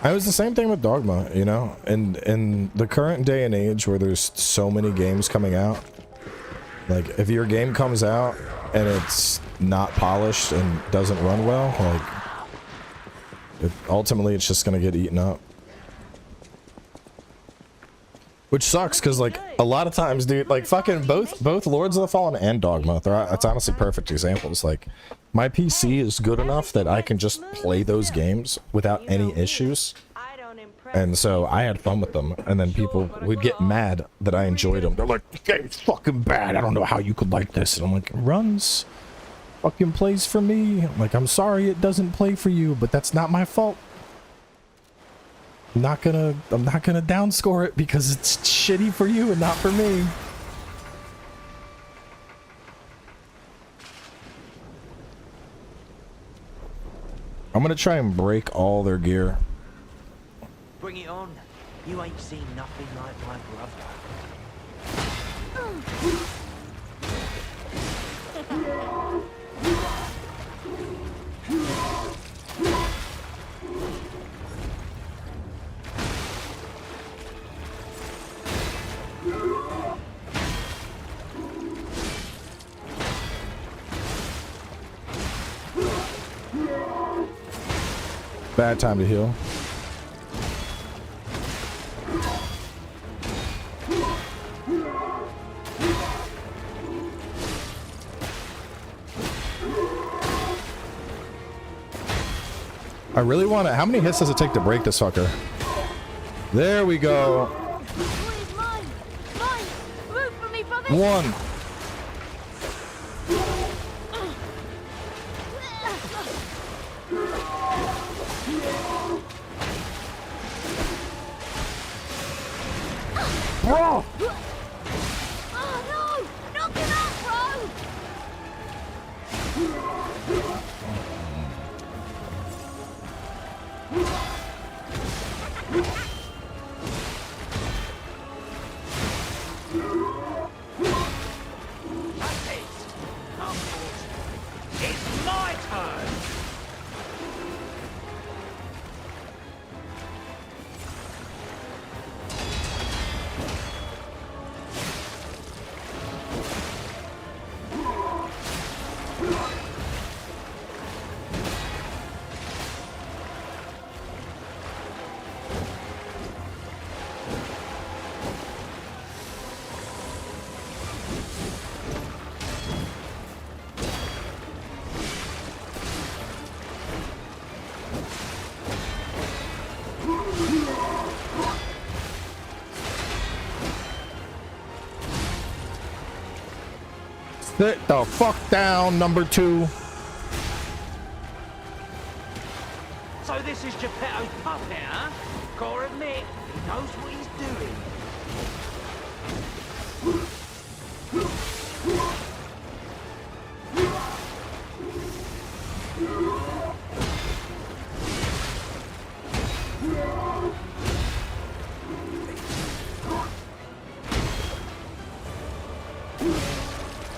I was the same thing with Dogma, you know? And in the current day and age where there's so many games coming out, like, if your game comes out and it's not polished and doesn't run well, like, ultimately it's just gonna get eaten up. Which sucks, because, like, a lot of times, dude, like, fucking both Lords of the Fallen and Dogma, it's honestly perfect examples. Like, my PC is good enough that I can just play those games without any issues. And so I had fun with them, and then people would get mad that I enjoyed them. They're like, this game's fucking bad, I don't know how you could like this. And I'm like, runs, fucking plays for me. I'm like, I'm sorry it doesn't play for you, but that's not my fault. I'm not gonna downscore it because it's shitty for you and not for me. I'm gonna try and break all their gear. Bring it on. You ain't seen nothing like my brother. Bad time to heal. I really want to. How many hits does it take to break this fucker? There we go. One. Bro! Oh no! Knock him out, bro! It's my turn! Sit the fuck down, number 2. So this is Geppetto's puppet, huh? Gotta admit, he knows what he's doing.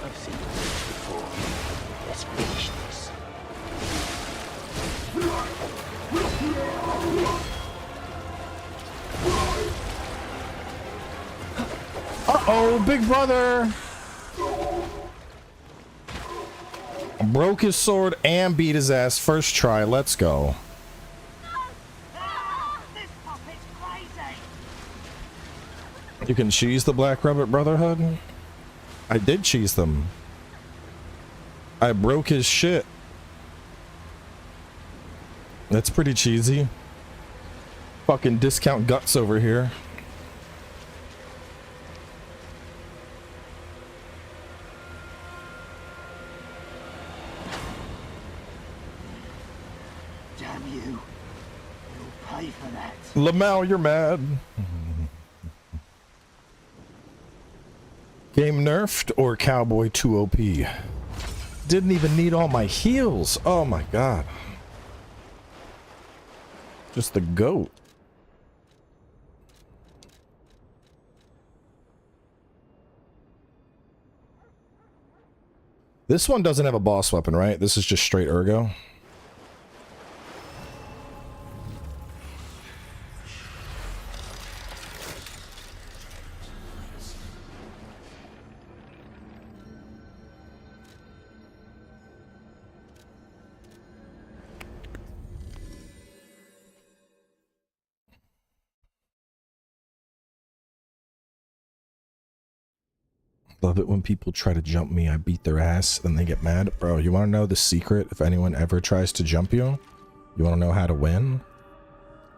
I've seen this before. Let's finish this. Uh-oh, big brother! Broke his sword and beat his ass first try. Let's go. You can cheese the Black Rabbit Brotherhood? I did cheese them. I broke his shit. That's pretty cheesy. Fucking discount guts over here. Damn you. You'll pay for that. Lamau, you're mad. Game nerfed or Cowboy 2 OP? Didn't even need all my heals. Oh my god. Just the goat. This one doesn't have a boss weapon, right? This is just straight ergo. Love it when people try to jump me. I beat their ass and they get mad. Bro, you want to know the secret if anyone ever tries to jump you? You want to know how to win?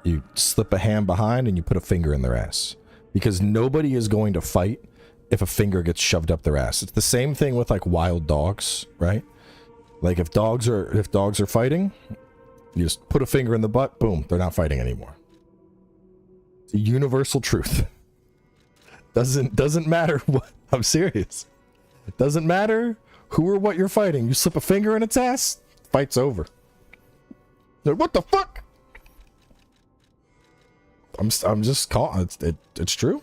You slip a hand behind and you put a finger in their ass. Because nobody is going to fight if a finger gets shoved up their ass. It's the same thing with like wild dogs, right? Like if dogs are fighting, you just put a finger in the butt, boom, they're not fighting anymore. It's a universal truth. Doesn't matter what. I'm serious. It doesn't matter who or what you're fighting. You slip a finger in its ass, fight's over. Like, what the fuck? I'm just calling it's true.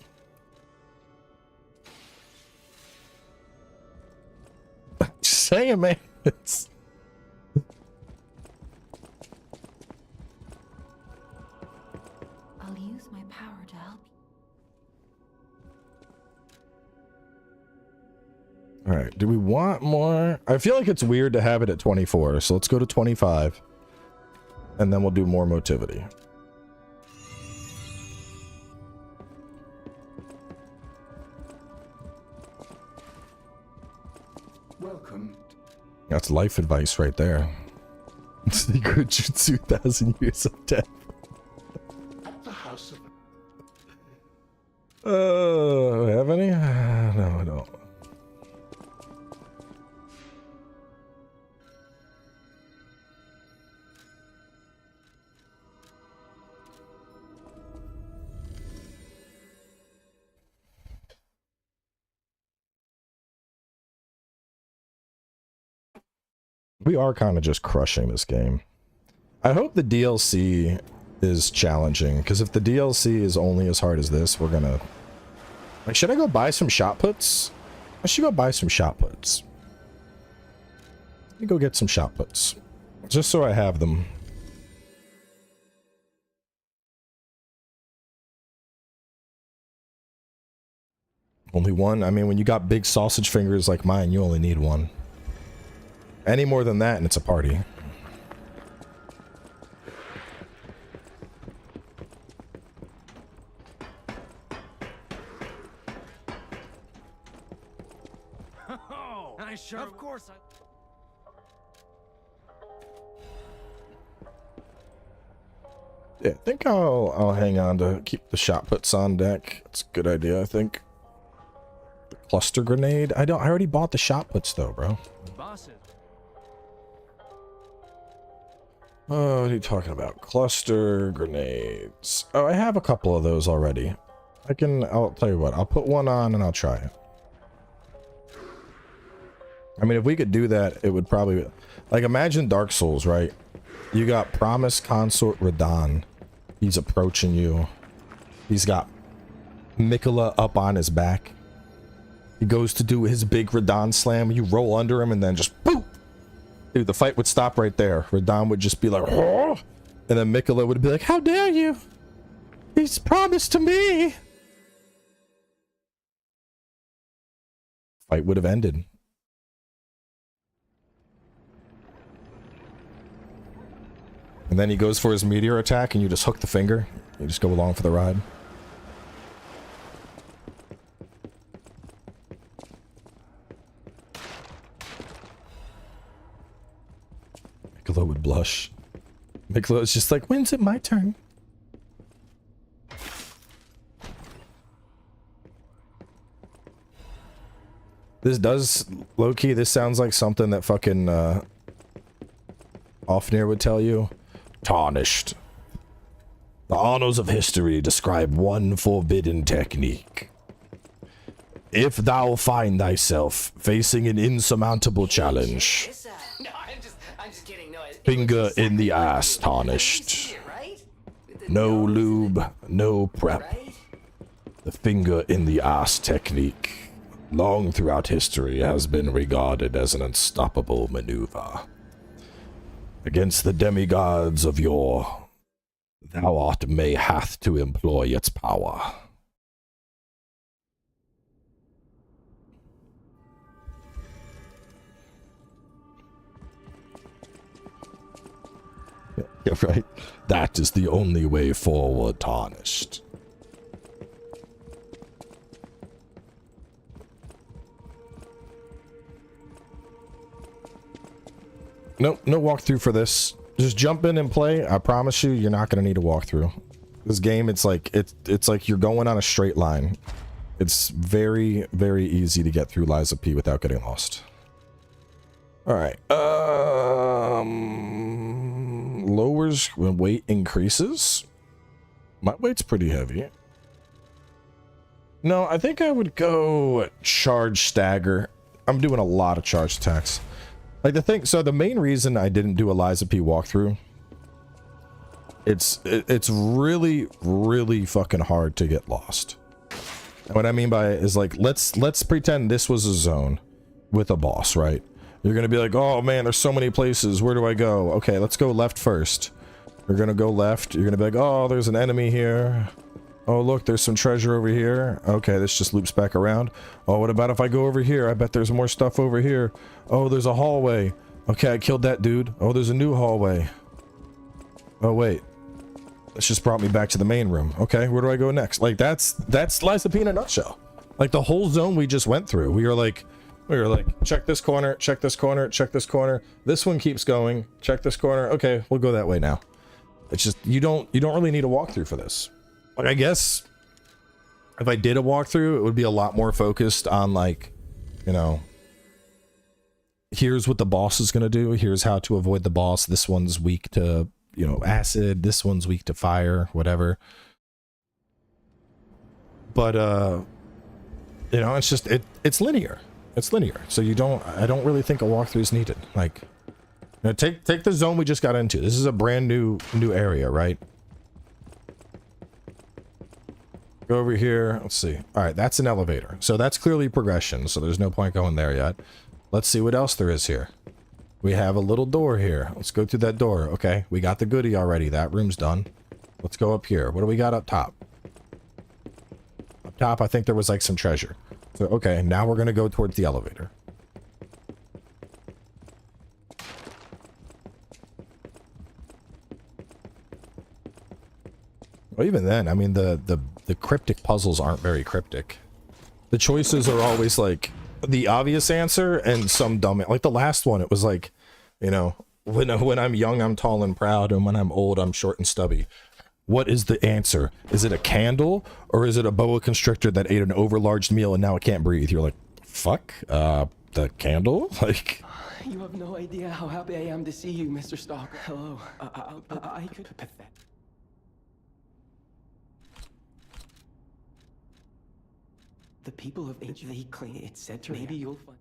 Just saying, man. It's I'll use my power to help you. all right. Do we want more? I feel like it's weird to have it at 24, so let's go to 25, and then we'll do more motivity. Welcome. That's life advice right there. Secret Jutsu 1,000 years of death. At the house of... Have any? No, I don't. We are kind of just crushing this game. I hope the DLC is challenging, because if the DLC is only as hard as this, we're gonna... Like, should I go buy some shot puts? I should go buy some shot puts. Let me go get some shot puts. Just so I have them. Only one? I mean, when you got big sausage fingers like mine, you only need one. Any more than that and it's a party. Oh, I sure. Of course I. Yeah, I think I'll hang on to keep the shot puts on deck. It's a good idea, I think. The cluster grenade. I already bought the shot puts though, bro. Bosses. Oh, what are you talking about? Cluster grenades. Oh, I have a couple of those already. I'll tell you what, I'll put one on and I'll try it. I mean, if we could do that, it would probably... Like, imagine Dark Souls, right? You got Promised Consort Radahn. He's approaching you. He's got Miquella up on his back. He goes to do his big Radahn slam. You roll under him and then just boop! Dude, the fight would stop right there. Radahn would just be like, oh! And then Miquella would be like, how dare you? He's promised to me! Fight would have ended. And then he goes for his meteor attack and you just hook the finger. You just go along for the ride. Miquella would blush. Miquella is just like, when's it my turn? This does, low-key, this sounds like something that fucking, Offnir would tell you. Tarnished. The annals of history describe one forbidden technique. If thou find thyself facing an insurmountable challenge, No, I'm just kidding. No, finger in the ass, Tarnished. No lube, no prep. The finger in the ass technique, long throughout history, has been regarded as an unstoppable maneuver. Against the demigods of yore, thou art may hath to employ its power. Yeah, right. That is the only way forward, Tarnished. Nope, no walkthrough for this. Just jump in and play. I promise you, you're not gonna need a walkthrough. This game, it's like you're going on a straight line. It's very, very easy to get through Lies of P without getting lost. All right. Lowers when weight increases. My weight's pretty heavy. No, I think I would go charge stagger. I'm doing a lot of charge attacks. Like so the main reason I didn't do a Lies of P walkthrough, it's really, really fucking hard to get lost. And what I mean by it is, like, let's pretend this was a zone with a boss, right? You're gonna be like, oh man, there's so many places, where do I go? Okay, let's go left first. You're gonna go left, you're gonna be like, oh, there's an enemy here. Oh look, there's some treasure over here. Okay, this just loops back around. Oh, what about if I go over here? I bet there's more stuff over here. Oh, there's a hallway. Okay, I killed that dude. Oh, there's a new hallway. Oh wait, this just brought me back to the main room. Okay, where do I go next? Like, that's Lies of P in a nutshell. Like, the whole zone we just went through, we were like, We were like, check this corner, check this corner, check this corner. This one keeps going. Check this corner. Okay, we'll go that way now. It's just you don't really need a walkthrough for this. Like, I guess if I did a walkthrough, it would be a lot more focused on, like, you know, here's what the boss is gonna do. Here's how to avoid the boss. This one's weak to, you know, acid. This one's weak to fire. Whatever. But you know, it's just it's linear. It's linear. So I don't really think a walkthrough is needed. Like, you know, take the zone we just got into. This is a brand new area, right? Go over here. Let's see. All right, that's an elevator. So that's clearly progression. So there's no point going there yet. Let's see what else there is here. We have a little door here. Let's go through that door. Okay, we got the goodie already. That room's done. Let's go up here. What do we got up top? Up top, I think there was like some treasure. So, okay, now we're gonna go towards the elevator. Well, even then, I mean, the cryptic puzzles aren't very cryptic. The choices are always like the obvious answer and some dumb, like the last one, it was like, you know, when I'm young, I'm tall and proud, and when I'm old, I'm short and stubby. What is the answer? Is it a candle, or is it a boa constrictor that ate an overlarge meal and now it can't breathe? You're like, fuck, the candle? Like, you have no idea how happy I am to see you, Mr. Stalker. Hello. I could pathetic. The people of H.V. clean, etc. Maybe you'll find.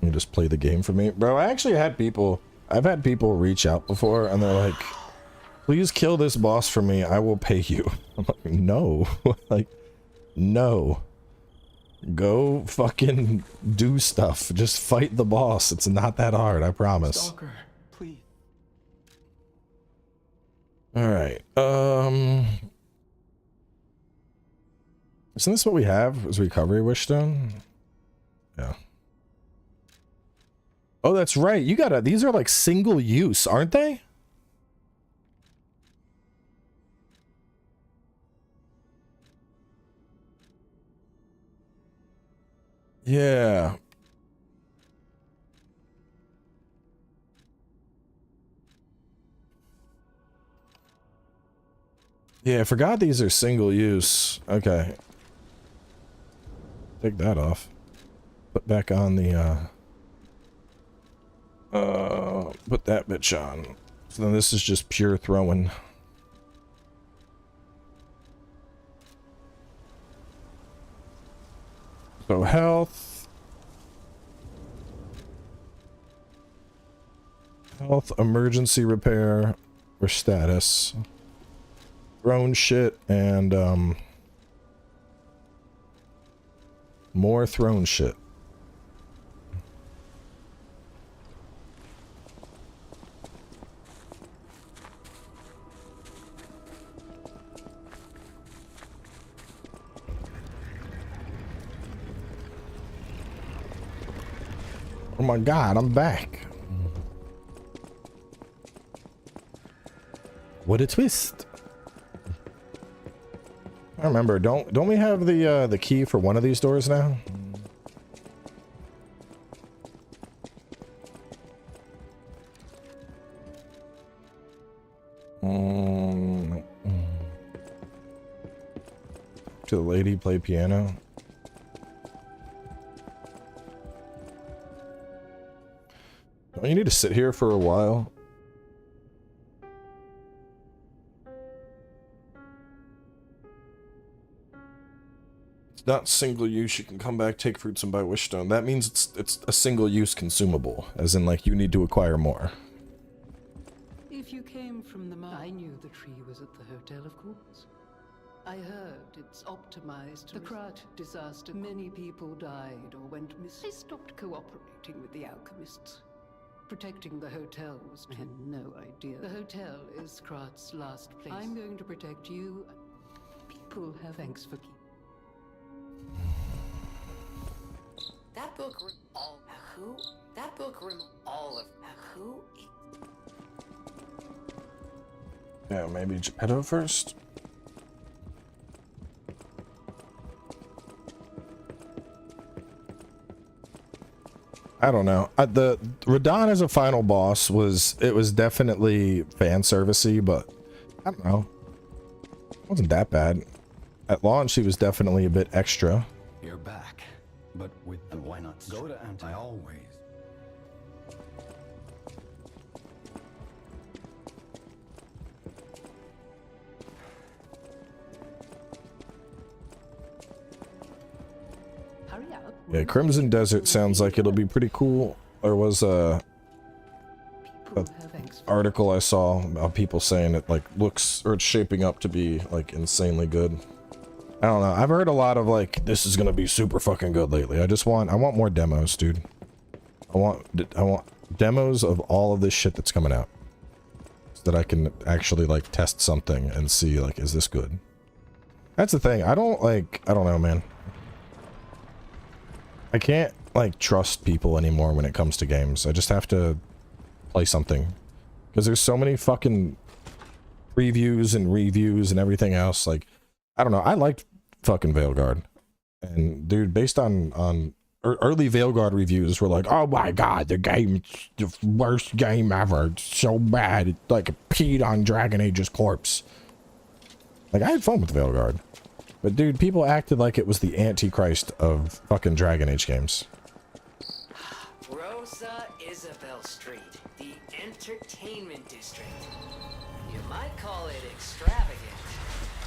You just play the game for me, bro. I've had people reach out before, and they're like, please kill this boss for me, I will pay you. I'm like, no. Like, no. Go fucking do stuff. Just fight the boss. It's not that hard, I promise. Stalker, please. All right. Isn't this what we have? Is recovery wishstone? Yeah. Oh, that's right. You gotta, these are like single use, aren't they? Yeah. Yeah, I forgot these are single use. Okay. Take that off. Put back on the, put that bitch on. So then this is just pure throwing. So health, emergency repair, or status, thrown shit, and more thrown shit. Oh my god, I'm back. What a twist. I remember, don't we have the key for one of these doors now? To the lady play piano. Don't you need to sit here for a while? It's not single use. You can come back, take fruits, and buy wishstone. That means it's a single use consumable, as in like you need to acquire more. If you came from the I knew the tree was at the hotel, of course. I heard it's optimized. The Krat disaster. Many people died or went missing. I stopped cooperating with the alchemists. Protecting the hotel was I had no idea. The hotel is Krat's last place. I'm going to protect you. People have thanks for keeping. That book all who? That book all of who? Yeah, maybe Geppetto first. I don't know. The Radon as a final boss was definitely fan servicey, but I don't know. It wasn't that bad. At launch, he was definitely a bit extra. You're back, but with the why not go to anti always. Hurry up. Yeah, Crimson Desert sounds like it'll be pretty cool. There was a article I saw about people saying it like looks, or it's shaping up to be like insanely good. I don't know. I've heard a lot of like, this is gonna be super fucking good lately. I want more demos, dude. I want demos of all of this shit that's coming out, so that I can actually like test something and see like, is this good? That's the thing. I don't know, man. I can't like trust people anymore when it comes to games. I just have to play something, because there's so many fucking previews and reviews and everything else. Like, I don't know. I liked fucking Veilguard, and dude, based on early Veilguard reviews were like, oh my god, the game's the worst game ever. It's so bad. It like peed on Dragon Age's corpse. Like, I had fun with Veilguard, but dude, people acted like it was the Antichrist of fucking Dragon Age games. Rosa Isabel Street, the entertainment district. You might call it extravagant.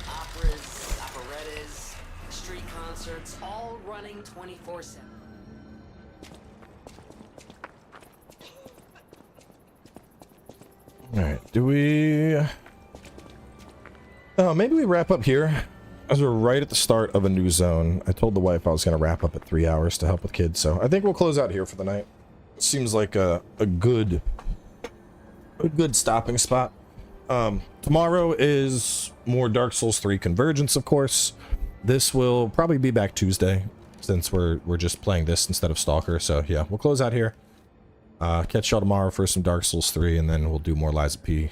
Operas, operettas, street concerts, all running 24/7. Alright, do we... Oh, maybe we wrap up here, as we're right at the start of a new zone. I told the wife I was going to wrap up at 3 hours to help with kids, so I think we'll close out here for the night. It seems like a good stopping spot. Tomorrow is more Dark Souls 3 Convergence, of course. This will probably be back Tuesday, since we're just playing this instead of Stalker. So yeah, we'll close out here. Catch y'all tomorrow for some Dark Souls 3, and then we'll do more Lies of P